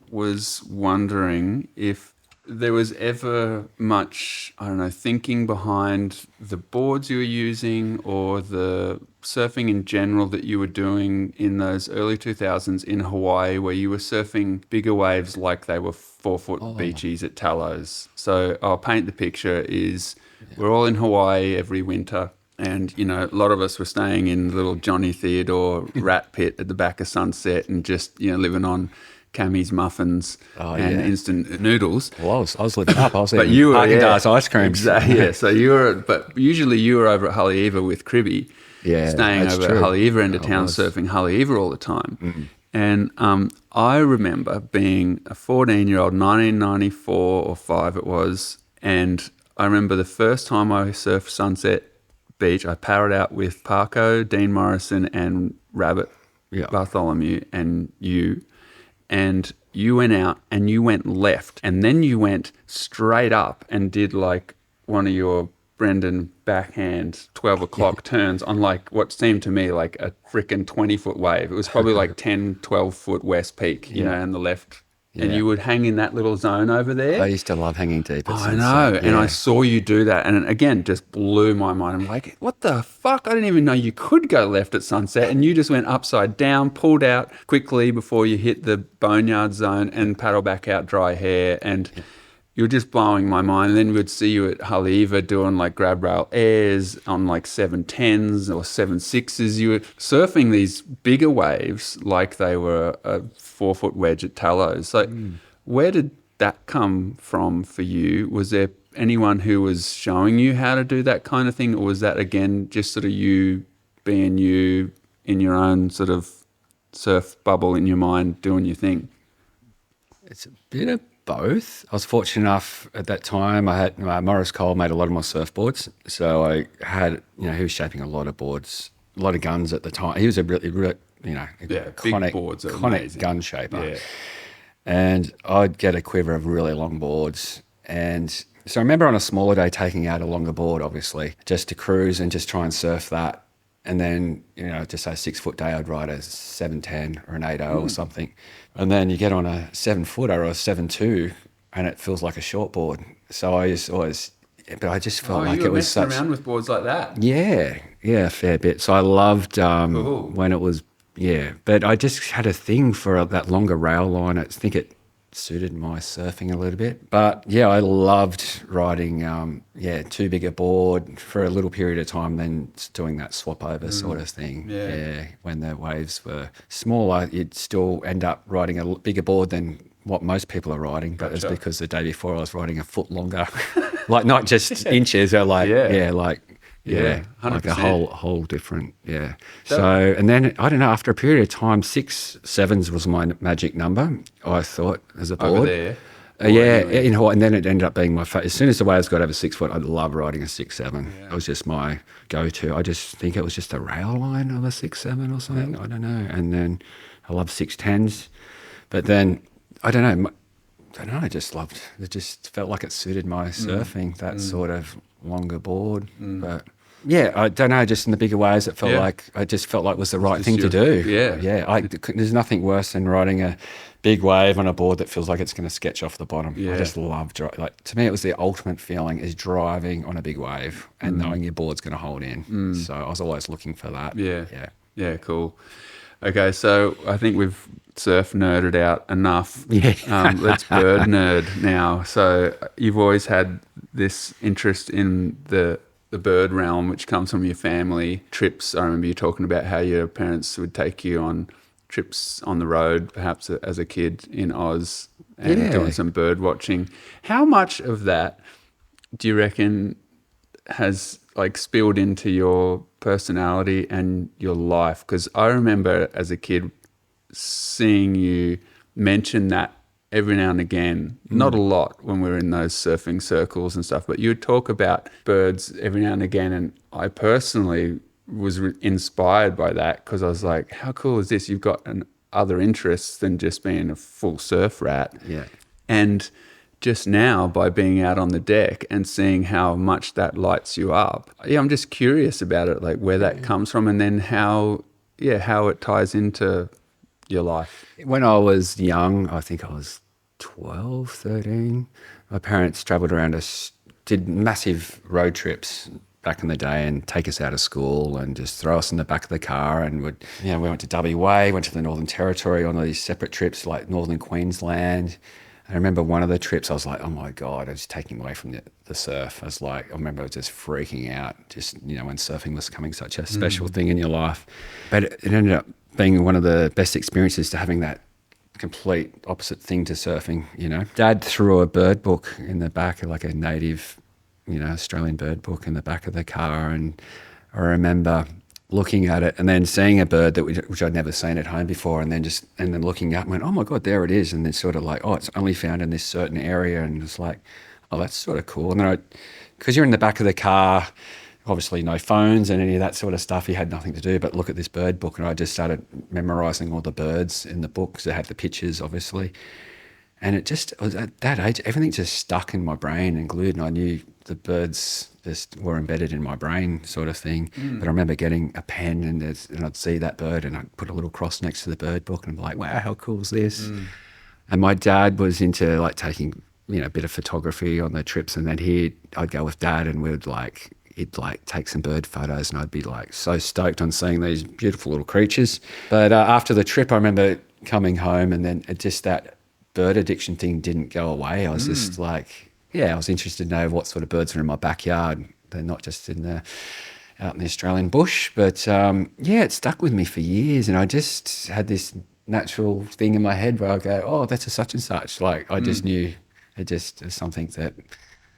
was wondering if there was ever much, thinking behind the boards you were using or the surfing in general that you were doing in those early 2000s in Hawaii, where you were surfing bigger waves like they were 4-foot beachies at Talos. So I'll paint the picture we're all in Hawaii every winter. And, a lot of us were staying in little Johnny Theodore rat pit at the back of Sunset and just, living on Cammy's muffins and instant noodles. Well, I was living up. I was eating you were Haagen-Dazs ice cream. Exactly. Yeah. So but usually you were over at Haleiwa with Cribby, staying over at Haleiwa end of town, surfing Haleiwa all the time. Mm-hmm. And I remember being a 14-year-old, 1994 or 5 it was, and I remember the first time I surfed Sunset beach. I paddled out with Parko, Dean Morrison, and Rabbit Bartholomew, and you went out and you went left, and then you went straight up and did like one of your Brenden backhand 12 o'clock turns on like what seemed to me like a freaking 20-foot wave. It was probably like 10, 12-foot West Peak, you know, and the left. Yeah. And you would hang in that little zone over there. I used to love hanging deep at sunset. I know. And I saw you do that. And again, just blew my mind. I'm like, what the fuck? I didn't even know you could go left at sunset. And you just went upside down, pulled out quickly before you hit the boneyard zone and paddle back out dry hair. And you were just blowing my mind. And then we'd see you at Haleiwa doing like grab rail airs on like 710s or 76s. You were surfing these bigger waves like they were a 4-foot wedge at Tallows. Like, where did that come from for you? Was there anyone who was showing you how to do that kind of thing? Or was that, again, just sort of you being you in your own sort of surf bubble in your mind doing your thing? It's a bit of both. I was fortunate enough at that time. I had Morris Cole made a lot of my surfboards, so I had, you know, he was shaping a lot of boards, a lot of guns at the time. He was a really you know, iconic gun shaper. Yeah. And I'd get a quiver of really long boards, and so I remember on a smaller day taking out a longer board, obviously, just to cruise and just try and surf that. And then, you know, just a 6-foot day, I'd ride a 710 or an 80 or something. And then you get on a 7-footer or a 7.2 and it feels like a short board. So I just always, but I just felt like it was such... you were messing around with boards like that? Yeah, a fair bit. So I loved when it was, but I just had a thing for that longer rail line. I think it suited my surfing a little bit. But yeah, I loved riding, too big a board for a little period of time, then doing that swap over sort of thing. Yeah. When the waves were smaller, you'd still end up riding a bigger board than what most people are riding. But it's because the day before I was riding a foot longer, like not just inches, or like, like a whole different, So, and then, I don't know, after a period of time, 6 7s was my magic number, I thought, as a board. Over there? And then it ended up being my favorite. As soon as the waves got over 6 foot, I love riding a 6-7. It was just my go-to. I just think it was just a rail line of a 6-7 or something. I don't know. And then I love 610s. But then, I don't know, I just loved, it just felt like it suited my surfing, that sort of longer board. But yeah, I don't know, just in the bigger waves, it felt like, I just felt like it was the right thing to do. There's nothing worse than riding a big wave on a board that feels like it's going to sketch off the bottom. I just love, like, to me, it was the ultimate feeling is driving on a big wave and knowing your board's going to hold in. So I was always looking for that. Yeah, cool. Okay, so I think we've surf nerded out enough. Let's bird nerd now. So you've always had this interest in the bird realm, which comes from your family trips. I remember you talking about how your parents would take you on trips on the road, perhaps as a kid in Oz, and doing some bird watching. How much of that do you reckon has like spilled into your personality and your life? Because I remember as a kid seeing you mention that every now and again, not a lot when we were in those surfing circles and stuff, but you would talk about birds every now and again, and I personally was inspired by that because I was like, how cool is this? You've got other interests than just being a full surf rat. And just now, by being out on the deck and seeing how much that lights you up, I'm just curious about it, like where that comes from, and then how it ties into your life. When I was young, I think I was 12, 13, my parents travelled around us, did massive road trips back in the day and take us out of school and just throw us in the back of the car, and we went to WA, went to the Northern Territory on these separate trips, like Northern Queensland. I remember one of the trips, I was like, oh my God, it's taking away from the surf. I remember just freaking out, just, when surfing was becoming such a special thing in your life. But it ended up being one of the best experiences to having that complete opposite thing to surfing, Dad threw a bird book in the back, like a native, Australian bird book in the back of the car. And I remember looking at it and then seeing a bird which I'd never seen at home before, and then looking up and went, oh my God, there it is. And then sort of like, oh, it's only found in this certain area. And it's like, oh, that's sort of cool. And then because you're in the back of the car obviously no phones and any of that sort of stuff. He had nothing to do but look at this bird book, and I just started memorising all the birds in the book because it had the pictures, obviously. And it just was at that age, everything just stuck in my brain and glued, and I knew the birds just were embedded in my brain, sort of thing. But I remember getting a pen and I'd see that bird and I'd put a little cross next to the bird book and I'm like, wow, how cool is this? And my dad was into like taking, a bit of photography on the trips, and then I'd go with Dad and he'd take some bird photos, and I'd be like so stoked on seeing these beautiful little creatures. But after the trip, I remember coming home, and then that bird addiction thing didn't go away. I was just like, I was interested to know what sort of birds are in my backyard. They're not just out in the Australian bush. But it stuck with me for years, and I just had this natural thing in my head where I go, oh, that's a such and such. Like I just knew it just is something that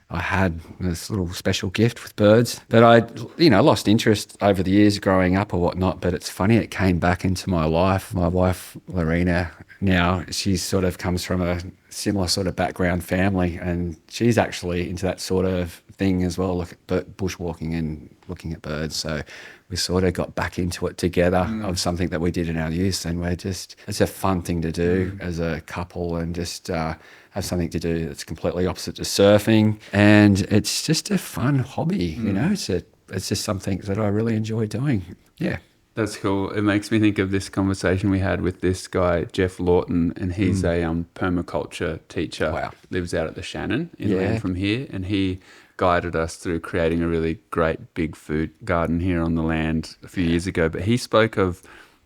I had, this little special gift with birds. But I, lost interest over the years growing up or whatnot. But it's funny, it came back into my life. My wife, Lorena, now, she sort of comes from a similar sort of background family, and she's actually into that sort of thing as well, bushwalking and looking at birds. So we sort of got back into it together of something that we did in our youth, and it's a fun thing to do as a couple, and just have something to do that's completely opposite to surfing. And it's just a fun hobby, it's just something that I really enjoy doing. Yeah. That's cool. It makes me think of this conversation we had with this guy, Jeff Lawton, and he's a permaculture teacher. Wow. Lives out at the Shannon inland from here, and he guided us through creating a really great big food garden here on the land a few years ago. But he spoke of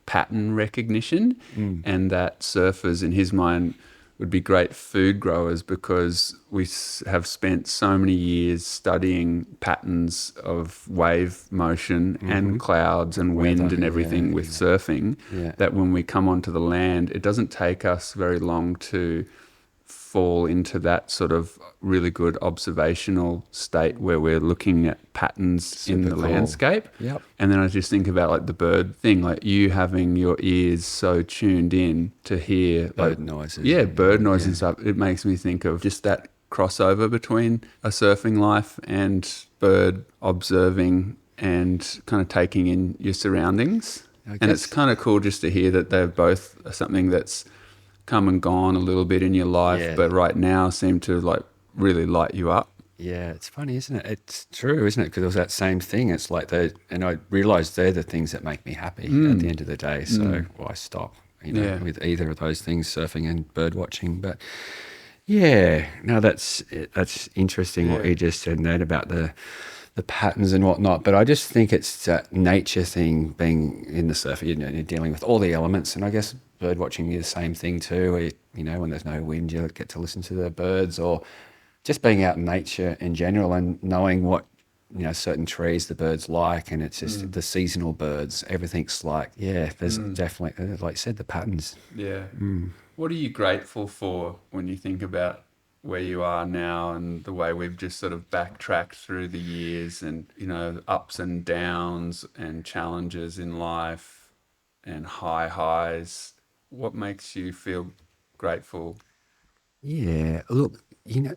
pattern recognition and that surfers, in his mind, would be great food growers because we have spent so many years studying patterns of wave motion and clouds and wind and everything with surfing that when we come onto the land, it doesn't take us very long to fall into that sort of really good observational state where we're looking at patterns in the landscape. Yep. And then I just think about like the bird thing, like you having your ears so tuned in to hear bird noises. Yeah, bird noise and stuff. It makes me think of just that crossover between a surfing life and bird observing and kind of taking in your surroundings. And it's kind of cool just to hear that they're both something that's come and gone a little bit in your life, but right now seem to like really light you up. Yeah, it's funny, isn't it? It's true, isn't it? Because it was that same thing. It's like and I realised they're the things that make me happy at the end of the day. So why stop, with either of those things, surfing and bird watching. But that's interesting what you just said, Ned, about the patterns and whatnot. But I just think it's that nature thing, being in the surf, you're dealing with all the elements, and I guess bird watching is the same thing too, where, when there's no wind, you get to listen to the birds, or just being out in nature in general and knowing what, certain trees the birds like, and it's just the seasonal birds, everything's like, there's definitely, like you said, the patterns. Yeah. What are you grateful for when you think about where you are now and the way we've just sort of backtracked through the years and, ups and downs and challenges in life and highs? What makes you feel grateful? Yeah, look,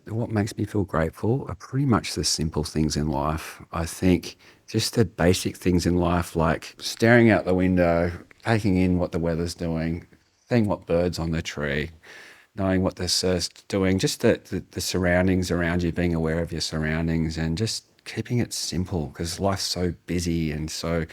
what makes me feel grateful are pretty much the simple things in life. I think just the basic things in life, like staring out the window, taking in what the weather's doing, seeing what bird's on the tree, knowing what the surf's doing, just the surroundings around you, being aware of your surroundings, and just keeping it simple, because life's so busy and so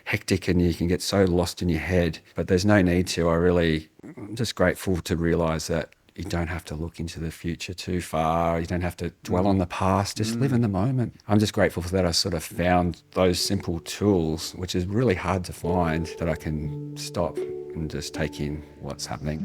hectic and you can get so lost in your head, but there's no need to. I'm just grateful to realise that you don't have to look into the future too far. You don't have to dwell on the past. Just live in the moment. I'm just grateful for that. I sort of found those simple tools, which is really hard to find, that I can stop and just take in what's happening.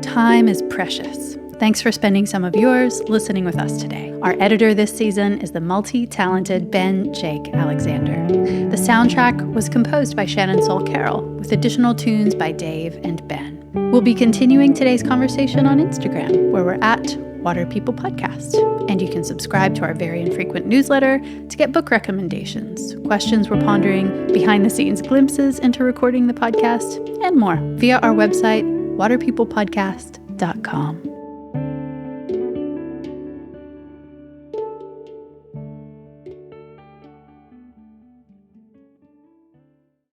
Time is precious. Thanks for spending some of yours listening with us today. Our editor this season is the multi-talented Ben Jake Alexander. The soundtrack was composed by Shannon Soul Carroll, with additional tunes by Dave and Ben. We'll be continuing today's conversation on Instagram, where we're at Water People Podcast. And you can subscribe to our very infrequent newsletter to get book recommendations, questions we're pondering, behind-the-scenes glimpses into recording the podcast, and more via our website, waterpeoplepodcast.com.